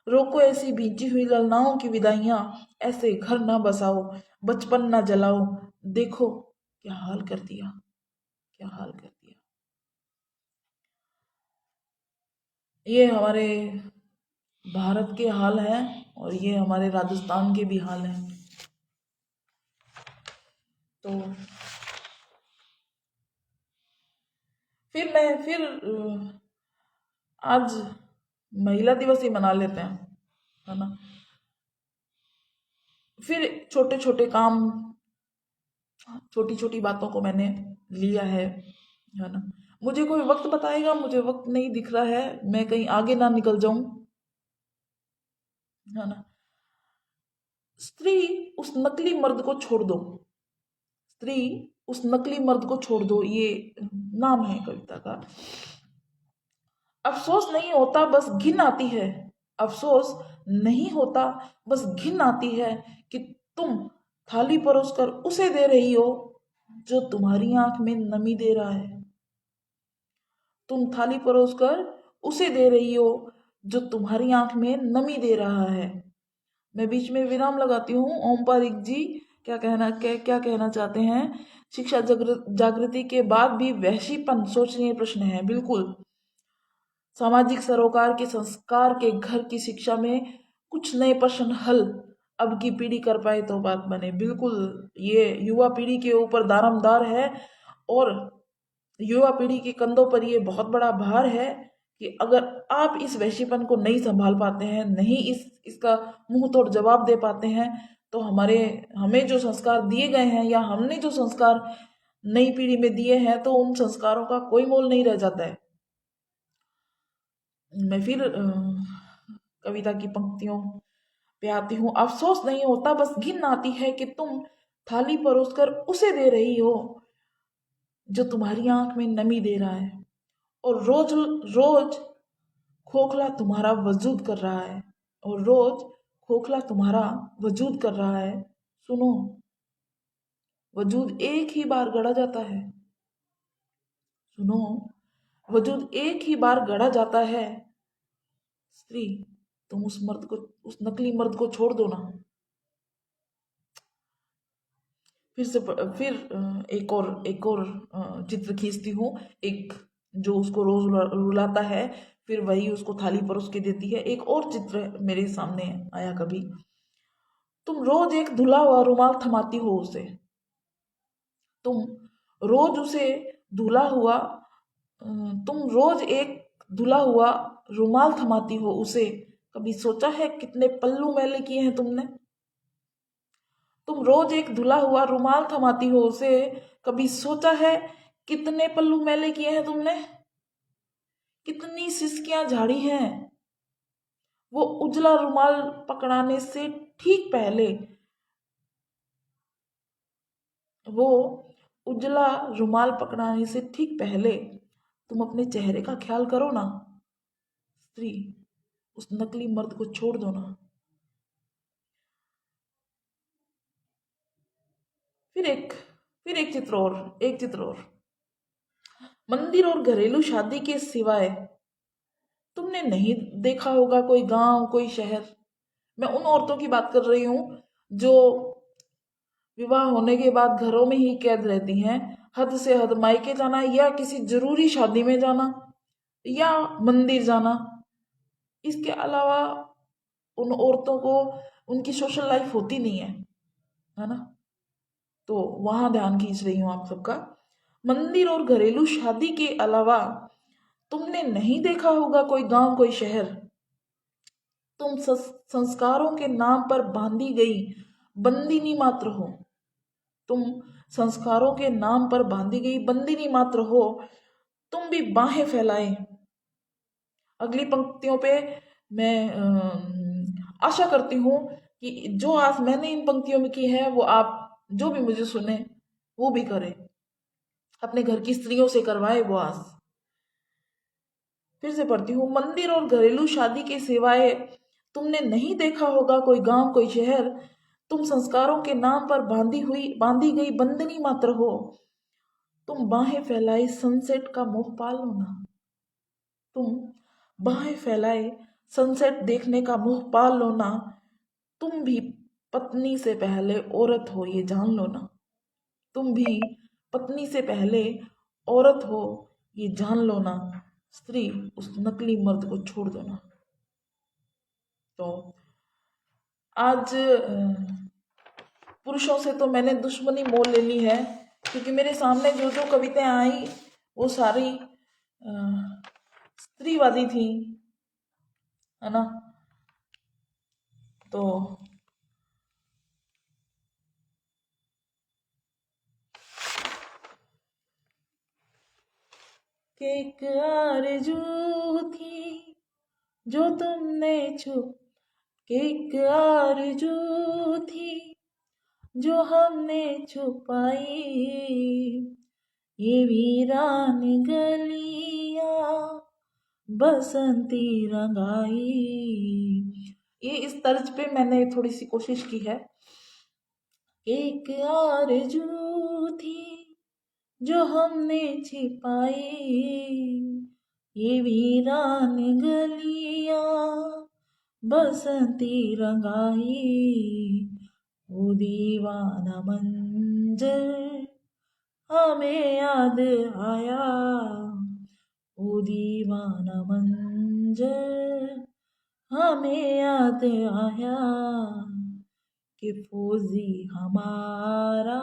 रोको ऐसी भींची हुई ललनाओं की विदाइयां, ऐसे घर ना बसाओ, बचपन ना जलाओ, देखो क्या हाल कर दिया, क्या हाल कर दिया। ये हमारे भारत के हाल हैं और ये हमारे राजस्थान के भी हाल हैं। तो फिर आज महिला दिवस ही मना लेते हैं, है ना। फिर छोटे छोटे काम, छोटी छोटी बातों को मैंने लिया है ना। मुझे कोई वक्त बताएगा, मुझे वक्त नहीं दिख रहा है, मैं कहीं आगे ना निकल जाऊं, है ना। स्त्री उस नकली मर्द को छोड़ दो, स्त्री उस नकली मर्द को छोड़ दो, ये नाम है कविता का। अफसोस नहीं होता बस घिन आती है, अफसोस नहीं होता बस घिन आती है कि तुम थाली परोस कर उसे दे रही हो जो तुम्हारी आंख में नमी दे रहा है। तुम थाली परोस कर उसे दे रही हो जो तुम्हारी आंख में नमी दे रहा है। मैं बीच में विराम लगाती हूँ। ओम पारिक जी क्या कहना चाहते हैं? शिक्षा जागृति के बाद भी वैशीपन सोचनीय प्रश्न है। बिल्कुल, सामाजिक सरोकार के संस्कार के घर की शिक्षा में कुछ नए प्रश्न हल अब की पीढ़ी कर पाए तो बात बने। बिल्कुल, ये युवा पीढ़ी के ऊपर दारोमदार है और युवा पीढ़ी के कंधों पर ये बहुत बड़ा भार है कि अगर आप इस वैश्यपन को नहीं संभाल पाते हैं, नहीं इसका मुंह तोड़ जवाब दे पाते हैं, तो हमें जो संस्कार दिए गए हैं या हमने जो संस्कार नई पीढ़ी में दिए हैं, तो उन संस्कारों का कोई मोल नहीं रह जाता है। मैं फिर कविता की पंक्तियों पे आती हूँ। अफसोस नहीं होता बस घिन आती है कि तुम थाली परोस कर उसे दे रही हो जो तुम्हारी आंख में नमी दे रहा है और रोज रोज खोखला तुम्हारा वजूद कर रहा है, और रोज खोखला तुम्हारा वजूद कर रहा है। सुनो, वजूद एक ही बार गढ़ा जाता है। सुनो, वजूद एक ही बार गढ़ा जाता है। स्त्री, तुम उस नकली मर्द को छोड़ दो ना। फिर एक और चित्र खींचती हूँ, एक जो उसको रोज रुलाता है, फिर वही उसको थाली परोस के देती है। एक और चित्र मेरे सामने आया कभी। तुम रोज एक धुला हुआ रुमाल थमाती हो उसे, तुम रोज उसे धुला हुआ तुम रोज एक धुला हुआ रुमाल थमाती हो उसे, कभी सोचा है कितने पल्लू मैले किए हैं तुमने? तुम रोज एक धुला हुआ रुमाल थमाती हो उसे, कभी सोचा है कितने पल्लू मैले किए हैं तुमने? कितनी सिसकियां झाड़ी हैं वो उजला रुमाल पकड़ाने से ठीक पहले, वो उजला रुमाल पकड़ाने से ठीक पहले तुम अपने चेहरे का ख्याल करो ना। स्त्री, उस नकली मर्द को छोड़ दो ना। फिर एक चित्र और मंदिर और घरेलू शादी के सिवाय तुमने नहीं देखा होगा कोई गांव, कोई शहर। मैं उन औरतों की बात कर रही हूं जो विवाह होने के बाद घरों में ही कैद रहती हैं। हद से हद मायके जाना या किसी जरूरी शादी में जाना या मंदिर जाना, इसके अलावा उन औरतों को उनकी सोशल लाइफ होती नहीं है ना। तो वहां ध्यान खींच रही हूँ आप सबका। मंदिर और घरेलू शादी के अलावा तुमने नहीं देखा होगा कोई गांव, कोई शहर। तुम संस्कारों के नाम पर बांधी गई बंदिनी मात्र हो। तुम संस्कारों के नाम पर बांधी गई बंदिनी मात्र हो। तुम भी बाहें फैलाए। अगली पंक्तियों पे मैं आशा करती हूँ कि जो आज मैंने इन पंक्तियों में की है वो आप जो भी मुझे सुने वो भी करें, अपने घर की स्त्रियों से करवाए वो आज। फिर से पढ़ती हूँ। मंदिर और घरेलू शादी के सिवाय तुमने नहीं देखा होगा कोई गांव, कोई शहर। तुम संस्कारों के नाम पर बांधी गई बंदनी मात्र हो। तुम बाहें फैलाए सनसेट का मोह पालो ना। तुम बाहें फैलाए सनसेट देखने का मुंह पाल लो ना, तुम भी पत्नी से पहले औरत हो ये जान लो ना, तुम भी पत्नी से पहले औरत हो ये जान लो ना, स्त्री उस नकली मर्द को छोड़ दो ना। तो आज पुरुषों से तो मैंने दुश्मनी मोल लेनी है, क्योंकि मेरे सामने जो जो कविताएं आई वो सारी स्त्रीवादी थी, है ना। तो एक आरज़ू थी जो तुमने छुप एक आरज़ू थी जो हमने छुपाई, ये वीरान गलियां बसंती रंगाई। ये इस तर्ज पे मैंने थोड़ी सी कोशिश की है। एक आरज़ू थी जो हमने छिपाई, ये वीरान गलियां बसंती रंगाई, वो दीवाना मंजर हमें याद आया, वो दीवाना मंजर हमें याद आया, कि फौजी हमारा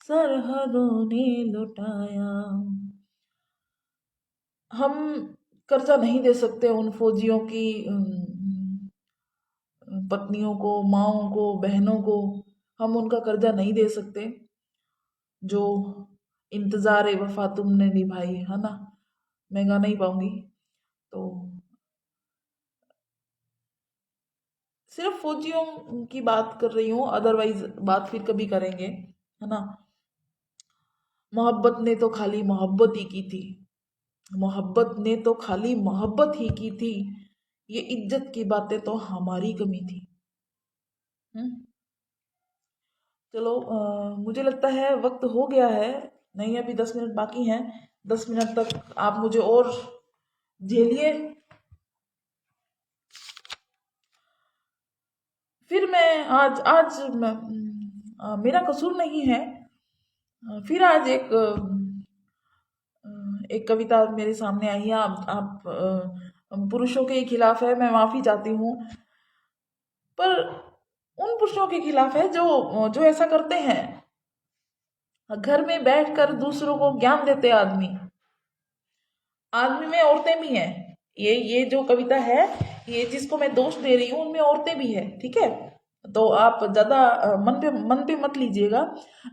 सरहदों ने लुटाया। हम कर्जा नहीं दे सकते उन फौजियों की पत्नियों को, माओं को, बहनों को। हम उनका कर्जा नहीं दे सकते जो इंतजार वफा तुमने निभाई, है ना। मैं गा नहीं पाऊंगी। तो सिर्फ फौजियों की बात कर रही हूँ, अदरवाइज बात फिर कभी करेंगे, है ना। मोहब्बत ने तो खाली मोहब्बत ही की थी, मोहब्बत ने तो खाली मोहब्बत ही की थी, ये इज्जत की बातें तो हमारी कमी थी। चलो मुझे लगता है वक्त हो गया है। नहीं, अभी 10 मिनट बाकी हैं। 10 मिनट तक आप मुझे और झेलिए। फिर मैं आज आज मैं, मेरा कसूर नहीं है। फिर आज एक कविता मेरे सामने आई है। आप पुरुषों के खिलाफ है, मैं माफी चाहती हूँ, पर उन पुरुषों के खिलाफ है जो जो ऐसा करते हैं। घर में बैठकर दूसरों को ज्ञान देते आदमी, आदमी में औरतें भी हैं। ये जो कविता है, ये जिसको मैं दोष दे रही हूँ उनमें औरतें भी है, ठीक है। तो आप ज्यादा मन पे मत लीजिएगा।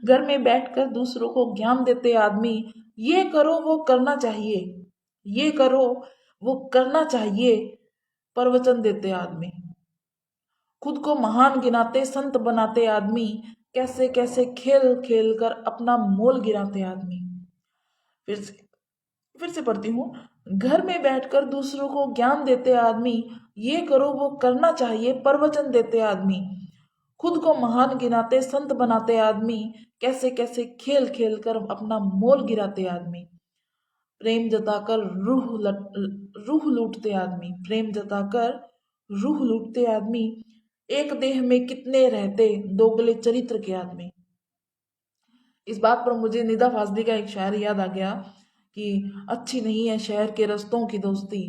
घर में बैठकर दूसरों को ज्ञान देते आदमी, ये करो वो करना चाहिए, ये करो वो करना चाहिए, प्रवचन देते आदमी। खुद को महान गिनाते संत बनाते आदमी, कैसे कैसे खेल खेल कर अपना मोल गिराते आदमी। फिर से फिर से पढ़ती हूँ। घर में बैठकर दूसरों को ज्ञान देते आदमी, ये करो वो करना चाहिए, प्रवचन देते आदमी। खुद को महान गिनाते संत बनाते आदमी, कैसे कैसे खेल खेल कर अपना मोल गिराते आदमी। प्रेम जताकर रूह लूटते आदमी, प्रेम जताकर रूह लूटते आदमी। एक देह में कितने रहते दोगले चरित्र के आदमी। इस बात पर मुझे निदा फाजली का एक शायर याद आ गया कि अच्छी नहीं है शहर के रस्तों की दोस्ती,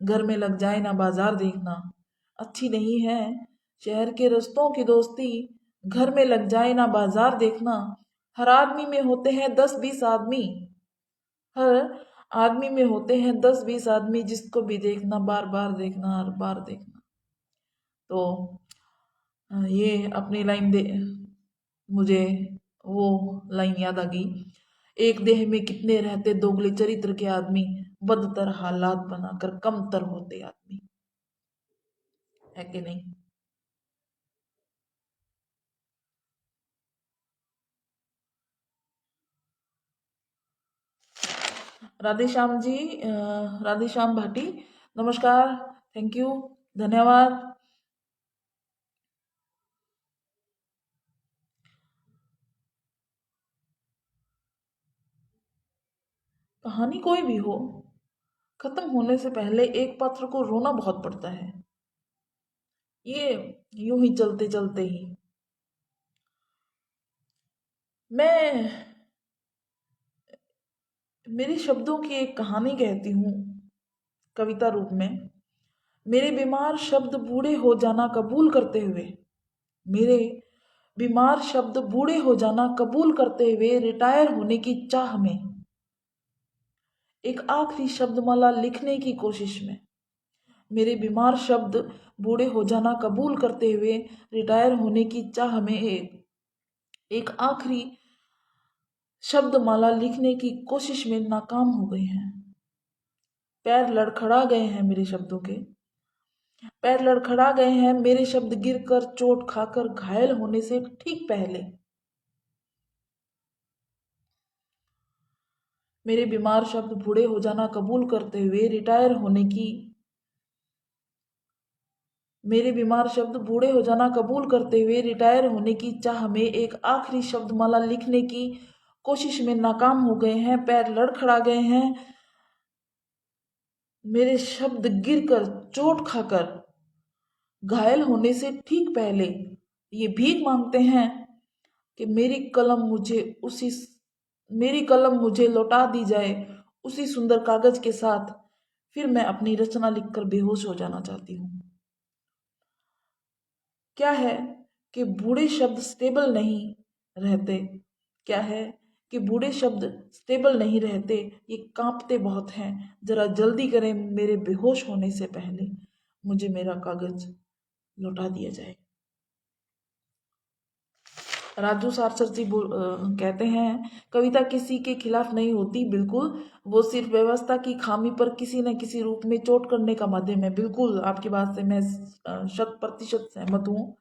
घर में लग जाए ना बाजार देखना। अच्छी नहीं है शहर के रस्तों की दोस्ती, घर में लग जाए ना बाजार देखना। हर आदमी में होते हैं 10-20 आदमी, हर आदमी में होते हैं 10-20 आदमी, जिसको भी देखना बार बार देखना, हर बार देखना। तो ये अपनी लाइन दे मुझे वो लाइन याद आ गई। एक देह में कितने रहते दोगले चरित्र के आदमी, बदतर हालात बनाकर कमतर होते आदमी। है कि नहीं। राधे श्याम जी, राधे श्याम भाटी, नमस्कार, थैंक यू, धन्यवाद। कहानी कोई भी हो, खत्म होने से पहले एक पात्र को रोना बहुत पड़ता है। ये यूं ही चलते चलते ही मैं मेरे शब्दों की एक कहानी कहती हूँ कविता रूप में। मेरे बीमार शब्द बूढ़े हो जाना कबूल करते हुए, मेरे बीमार शब्द बूढ़े हो जाना कबूल करते हुए रिटायर होने की चाह में, एक आखिरी शब्दमाला लिखने की कोशिश में, मेरे बीमार शब्द बूढ़े हो जाना कबूल करते हुए रिटायर होने की चाह में एक आखिरी शब्दमाला लिखने की कोशिश में नाकाम हो गए हैं। पैर लड़खड़ा गए हैं मेरे शब्दों के, पैर लड़खड़ा गए हैं मेरे शब्द गिरकर चोट खाकर घायल होने से ठीक पहले। मेरे बीमार शब्द बूढ़े हो जाना कबूल करते हुए रिटायर होने की, मेरे बीमार शब्द बूढ़े हो जाना कबूल करते हुए रिटायर होने की चाह में एक आखिरी शब्दमाला लिखने की कोशिश में नाकाम हो गए हैं। पैर लड़खड़ा गए हैं मेरे शब्द गिरकर चोट खाकर घायल होने से ठीक पहले। ये भीख मांगते हैं कि मेरी कलम मुझे लौटा दी जाए उसी सुंदर कागज के साथ। फिर मैं अपनी रचना लिखकर बेहोश हो जाना चाहती हूँ। क्या है कि बूढ़े शब्द स्टेबल नहीं रहते, क्या है कि बूढ़े शब्द स्टेबल नहीं रहते, ये कांपते बहुत हैं। जरा जल्दी करें, मेरे बेहोश होने से पहले मुझे मेरा कागज लौटा दिया जाए। राजू सारसर जी कहते हैं, कविता किसी के खिलाफ नहीं होती, बिल्कुल, वो सिर्फ व्यवस्था की खामी पर किसी न किसी रूप में चोट करने का माध्यम है। बिल्कुल आपकी बात से मैं 100% सहमत हूँ।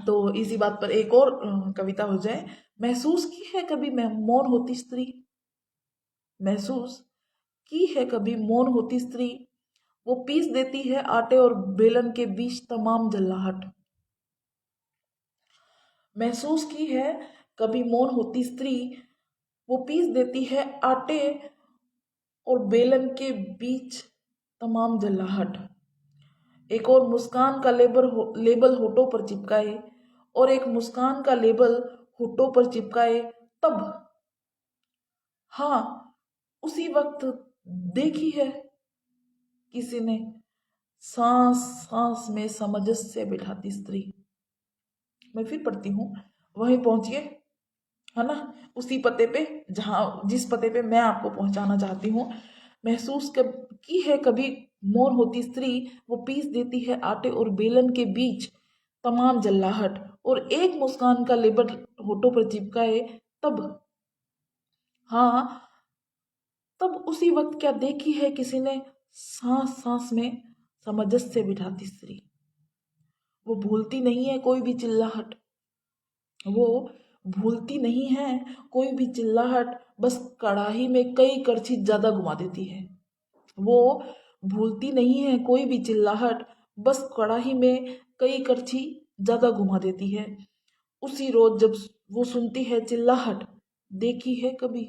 तो इसी बात पर एक और कविता हो जाए। महसूस की है कभी मैं मौन होती स्त्री, महसूस की है कभी मौन होती स्त्री, वो पीस देती है आटे और बेलन के बीच तमाम जल्लाहट। महसूस की है कभी मौन होती स्त्री, वो पीस देती है आटे और बेलन के बीच तमाम जल्लाहट। एक और मुस्कान का लेबल होठों पर चिपकाए, और एक मुस्कान का लेबल होठों पर चिपकाए, तब हाँ उसी वक्त देखी है किसी ने सांस सांस में समंजस से बिठाती स्त्री। मैं फिर पढ़ती हूँ, वहीं पहुंचिए, है ना, उसी पते पे जिस पते पे मैं आपको पहुंचाना चाहती हूँ। महसूस की है कभी मौन होती स्त्री, वो पीस देती है आटे और बेलन के बीच तमाम जल्लाहट, और एक मुस्कान का लेबल होठों पर चिपकाए, तब हाँ तब उसी वक्त क्या देखी है किसी ने सांस सांस में समंजस से बिठाती स्त्री। वो भूलती नहीं है कोई भी चिल्लाहट, वो भूलती नहीं है कोई भी चिल्लाहट, बस कढ़ाई में कई करछी ज्यादा घुमा देती है। वो भूलती नहीं है कोई भी चिल्लाहट, बस कढ़ाई में कई करछी ज्यादा घुमा देती है। उसी रोज जब वो सुनती है चिल्लाहट, देखी है कभी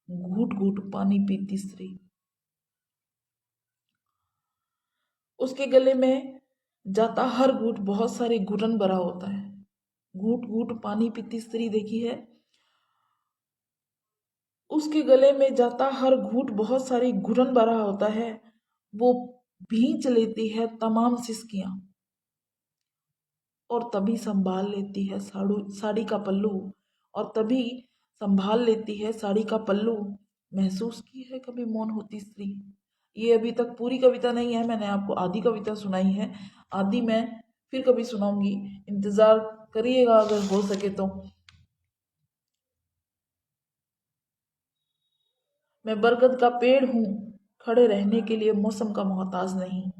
घूट घूट पानी पीती स्त्री। उसके गले में जाता हर घूट बहुत सारे घुटन भरा होता है। घूट घूट पानी पीती स्त्री देखी है, उसके गले में जाता हर घूट बहुत सारी घुटन भरा होता है। वो भींच लेती है तमाम सिसकियां, और तभी संभाल लेती है साड़ी का पल्लू, और तभी संभाल लेती है साड़ी का पल्लू। महसूस की है कभी मौन होती स्त्री। ये अभी तक पूरी कविता नहीं है, मैंने आपको आधी कविता सुनाई है, आधी मैं फिर कभी सुनाऊंगी, इंतजार करिएगा अगर हो सके तो। मैं बरगद का पेड़ हूँ, खड़े रहने के लिए मौसम का मोहताज नहीं।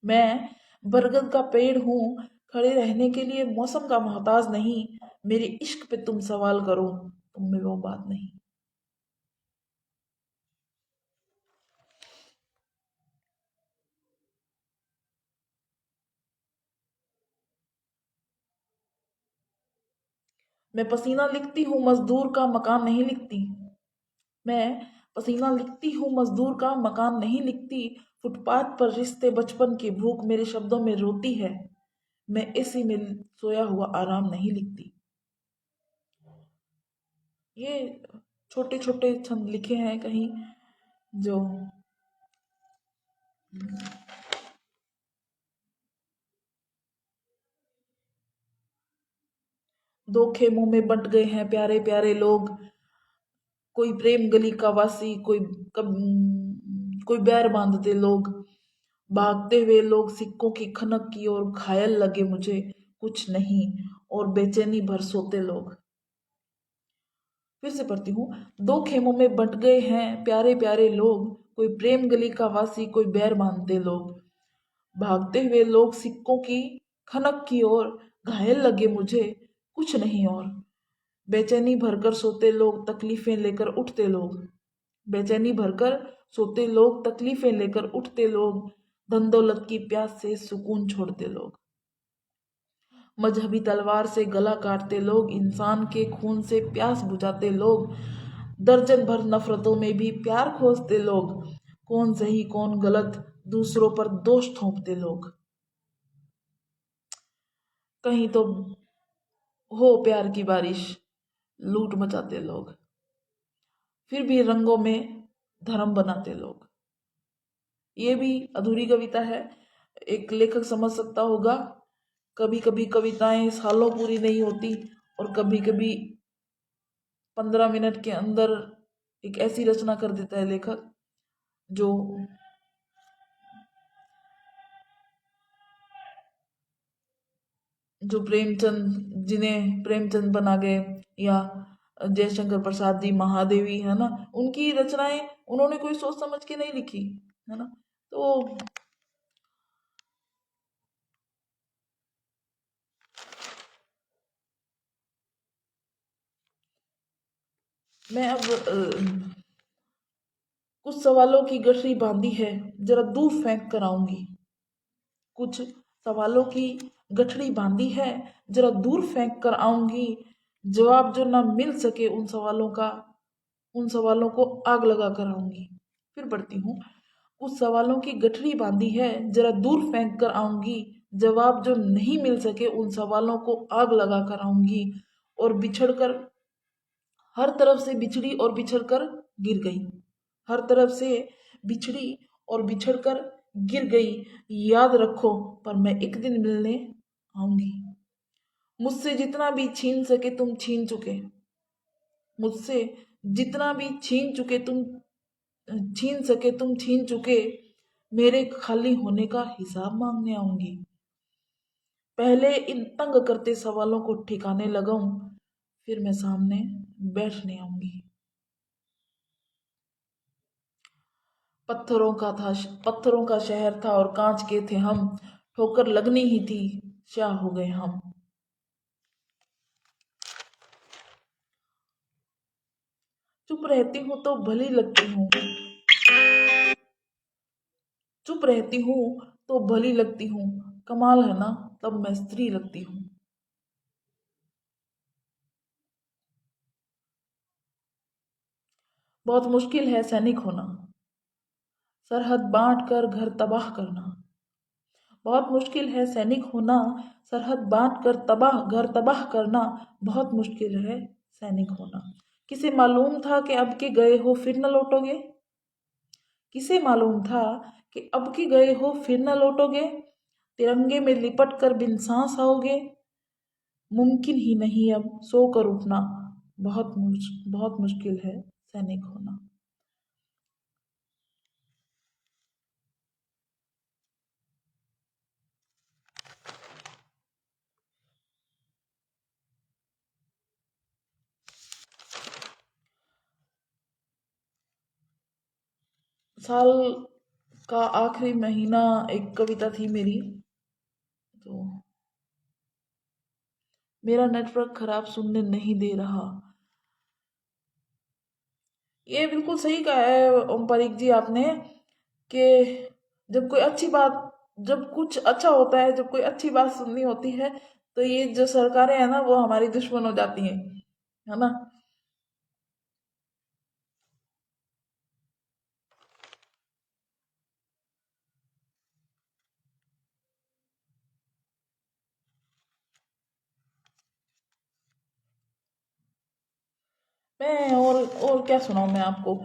मैं बरगद का पेड़ हूँ, खड़े रहने के लिए मौसम का मोहताज नहीं। मेरे इश्क पे तुम सवाल करो, तुम में वो बात नहीं। मैं पसीना लिखती हूँ, मजदूर का मकान नहीं लिखती। मैं पसीना लिखती हूँ मजदूर का, मकान नहीं लिखती। फुटपाथ पर रिश्ते, बचपन की भूख मेरे शब्दों में रोती है। मैं एसी में सोया हुआ आराम नहीं लिखती। ये छोटे छोटे छंद लिखे हैं कहीं, जो दो खेमों में बंट गए हैं प्यारे प्यारे लोग। कोई प्रेम गली का वासी, कोई बैर बांधते लोग। भागते हुए लोग सिक्कों की खनक की ओर, घायल लगे मुझे कुछ नहीं, और बेचैनी भर सोते लोग। फिर से पढ़ती हूँ। दो खेमों में बंट गए हैं प्यारे प्यारे लोग, कोई प्रेम गली का वासी, कोई बैर बांधते लोग। भागते हुए लोग सिक्कों की खनक की ओर, घायल लगे मुझे कुछ नहीं और। बेचैनी भरकर सोते लोग, तकलीफें लेकर उठते लोग। बेचैनी भरकर सोते लोग, तकलीफें लेकर उठते लोग। धन दौलत की प्यास से सुकून छोड़ते लोग। मजहबी तलवार से गला काटते लोग, इंसान के खून से प्यास बुझाते लोग। दर्जन भर नफरतों में भी प्यार खोजते लोग। कौन सही कौन गलत, दूसरों पर दोष थोपते लोग। कहीं तो हो प्यार की बारिश, लूट मचाते लोग। फिर भी रंगों में धर्म बनाते लोग। ये भी अधूरी कविता है, एक लेखक समझ सकता होगा। कभी कभी कविताएं सालों पूरी नहीं होती, और कभी कभी 15 मिनट के अंदर एक ऐसी रचना कर देता है लेखक जो जो प्रेमचंद, जिन्हें प्रेमचंद बना गए, या जयशंकर प्रसाद जी, महादेवी, है ना, उनकी रचनाएं उन्होंने कोई सोच समझ के नहीं लिखी, है ना। तो मैं अब कुछ सवालों की गठरी बांधी है, जरा दूर फेंक कर आऊंगी। कुछ सवालों की गठरी बांधी है, जरा दूर फेंक कर आऊंगी। जवाब जो ना मिल सके उन सवालों का, उन सवालों को आग लगा कर आऊंगी। फिर पढ़ती हूँ। कुछ सवालों की गठरी बांधी है, जरा दूर फेंक कर आऊंगी। जवाब जो नहीं मिल सके उन सवालों को आग लगा कर आऊंगी। और बिछड़कर, हर तरफ से बिछड़ी और बिछड़कर गिर गई। हर तरफ से बिछड़ी और बिछड़कर गिर गई। याद रखो, पर मैं एक दिन मिलने आऊंगी। मुझसे जितना भी छीन सके तुम छीन चुके, मुझसे जितना भी छीन सके तुम छीन चुके। मेरे खाली होने का हिसाब मांगने आऊंगी। पहले इन तंग करते सवालों को ठिकाने लगाऊं, फिर मैं सामने बैठने आऊंगी। पत्थरों का शहर था और कांच के थे हम। ठोकर लगनी ही थी, क्या हो गए हम। चुप रहती हूँ तो भली लगती हूँ, चुप रहती हूँ तो भली लगती हूँ। कमाल है ना, तब मैं स्त्री लगती हूँ। बहुत मुश्किल है सैनिक होना, सरहद बांट कर घर तबाह करना। बहुत मुश्किल है सैनिक होना, सरहद बांट कर घर तबाह करना। बहुत मुश्किल है सैनिक होना। किसे मालूम था कि अब के गए हो फिर न लौटोगे। किसे मालूम था कि अब के गए हो फिर न लौटोगे। तिरंगे में लिपट कर बिन सांस आओगे। मुमकिन ही नहीं अब सोकर उठना। बहुत मुश्किल है सैनिक होना। साल का आखिरी महीना एक कविता थी मेरी। तो मेरा नेटवर्क खराब सुनने नहीं दे रहा। ये बिल्कुल सही कहा है ओम परीक जी आपने, कि जब कोई अच्छी बात, जब कुछ अच्छा होता है, जब कोई अच्छी बात सुननी होती है, तो ये जो सरकारें हैं ना, वो हमारी दुश्मन हो जाती हैं, है ना। मैं और क्या सुनाऊँ मैं आपको।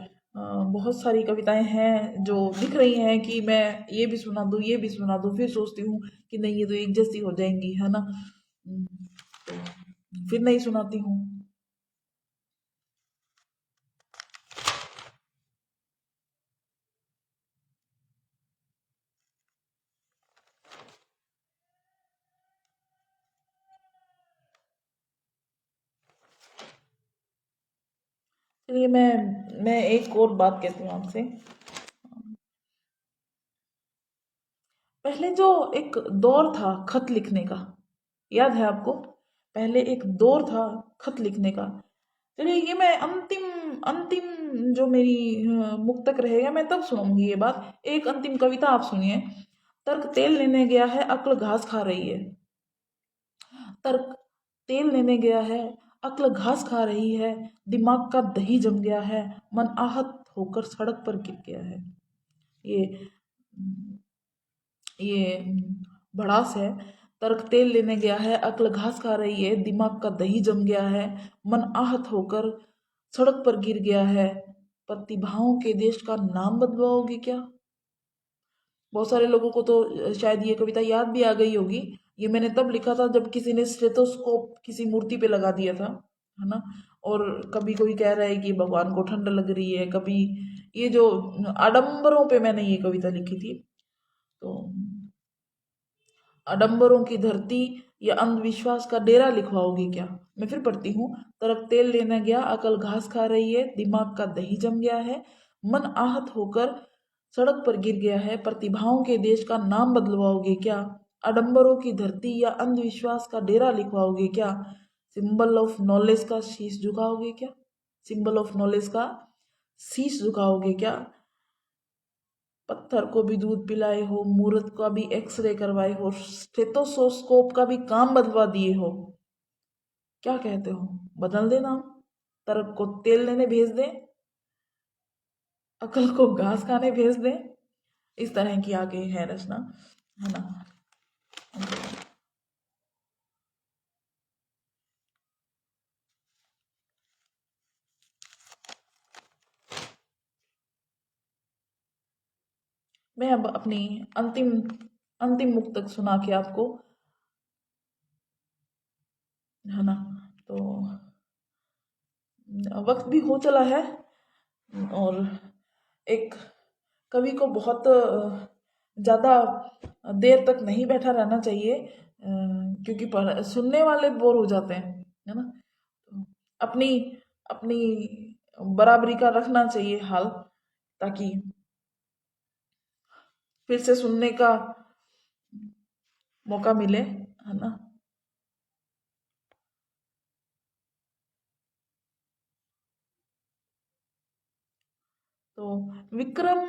बहुत सारी कविताएं हैं जो दिख रही हैं कि मैं ये भी सुना दूँ, ये भी सुना दूँ, फिर सोचती हूँ कि नहीं ये तो एक जैसी हो जाएंगी, है ना। तो फिर नहीं सुनाती हूँ। चलिए मैं एक और बात कहती हूँ आपसे। पहले जो एक दौर था खत लिखने का, याद है आपको? पहले एक दौर था खत लिखने का। चलिए ये मैं अंतिम अंतिम जो मेरी मुक्तक रहेगा मैं तब सुनाऊंगी ये बात। एक अंतिम कविता आप सुनिए। तर्क तेल लेने गया है, अक्ल घास खा रही है। तर्क तेल लेने गया है, अक्ल घास खा रही है। दिमाग का दही जम गया है, मन आहत होकर सड़क पर गिर गया है। ये ये भड़ास है। तर्क तेल लेने गया है, अक्ल घास खा रही है। दिमाग का दही जम गया है, मन आहत होकर सड़क पर गिर गया है। प्रतिभाओं के देश का नाम बदलवाओगे क्या? बहुत सारे लोगों को तो शायद ये कविता याद भी आ गई होगी। ये मैंने तब लिखा था जब किसी ने स्टेथोस्कोप किसी मूर्ति पे लगा दिया था, है ना। और कभी कोई कह रहा है कि भगवान को ठंड लग रही है, कभी ये जो आडंबरों पे मैंने ये कविता लिखी थी। तो आडंबरों की धरती या अंधविश्वास का डेरा लिखवाओगे क्या? मैं फिर पढ़ती हूँ। तरक तेल लेने गया, अकल घास खा रही है। दिमाग का दही जम गया है, मन आहत होकर सड़क पर गिर गया है। प्रतिभाओं के देश का नाम बदलवाओगे क्या? आडंबरों की धरती या अंधविश्वास का डेरा लिखवाओगे क्या? सिंबल ऑफ नॉलेज का शीश झुकाओगे क्या? सिंबल ऑफ नॉलेज का शीश झुकाओगे क्या? पत्थर को भी दूध पिलाए हो, मूर्त का भी एक्सरे करवाए हो, स्टेथोस्कोप का भी काम बदलवा दिए हो। क्या कहते हो? बदल दे नाम। तरक को तेल लेने भेज दे, अकल को घास खाने भेज दे। इस तरह की आगे है रचना, है ना। मैं अब अपनी अंतिम अंतिम मुक्तक सुना के आपको, है ना। तो वक्त भी हो चला है और एक कवि को बहुत ज़्यादा देर तक नहीं बैठा रहना चाहिए, क्योंकि सुनने वाले बोर हो जाते हैं, है ना। तो अपनी अपनी बराबरी का रखना चाहिए हाल, ताकि फिर से सुनने का मौका मिले, है ना। तो विक्रम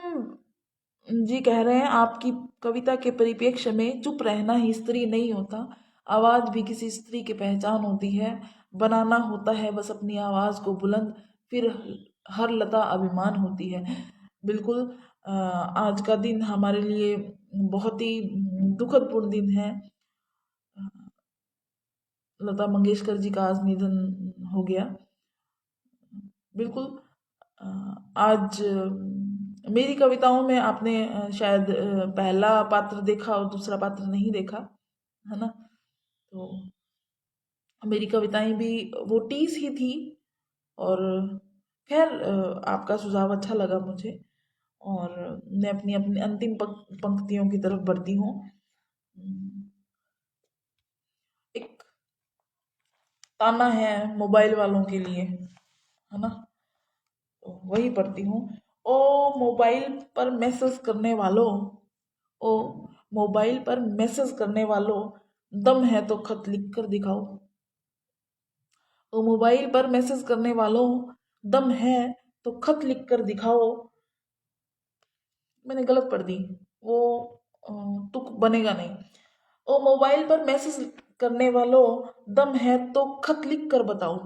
जी कह रहे हैं आपकी कविता के परिप्रेक्ष्य में चुप रहना ही स्त्री नहीं होता, आवाज भी किसी स्त्री की पहचान होती है। बनाना होता है बस अपनी आवाज को बुलंद, फिर हर लता अभिमान होती है। बिल्कुल। आज का दिन हमारे लिए बहुत ही दुखदपूर्ण दिन है। लता मंगेशकर जी का आज निधन हो गया। बिल्कुल। आज मेरी कविताओं में आपने शायद पहला पात्र देखा और दूसरा पात्र नहीं देखा, है ना। तो मेरी कविताएं भी वो टीस ही थी। और खैर आपका सुझाव अच्छा लगा मुझे, और मैं अपनी अपनी अंतिम पंक्तियों की तरफ बढ़ती हूँ। एक ताना है मोबाइल वालों के लिए, है ना। तो वही पढ़ती हूँ। ओ मोबाइल पर मैसेज करने वालों, ओ मोबाइल पर मैसेज करने वालों, दम है तो खत लिख कर दिखाओ। ओ मोबाइल पर मैसेज करने वालों, दम है तो खत लिख कर दिखाओ। मैंने गलत पढ़ दी, वो अ, तुक बनेगा नहीं। ओ मोबाइल पर मैसेज करने वालों, दम है तो खत लिख कर बताओ।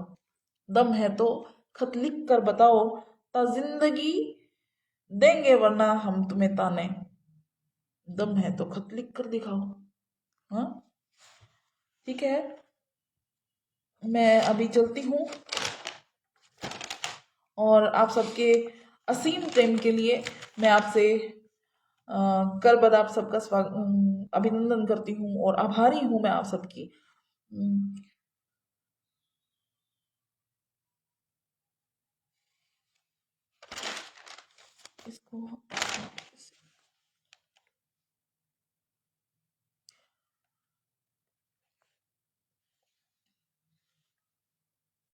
दम है तो खत लिख कर बताओ, ता जिंदगी देंगे वरना हम तुम्हें ताने। दम है तो खत लिख कर दिखाओ। हाँ, ठीक है। मैं अभी चलती हूँ। और आप सबके असीम प्रेम के लिए मैं आपसे करबद्ध आप सबका अभिनंदन करती हूँ और आभारी हूँ मैं आप सबकी। अम, इसको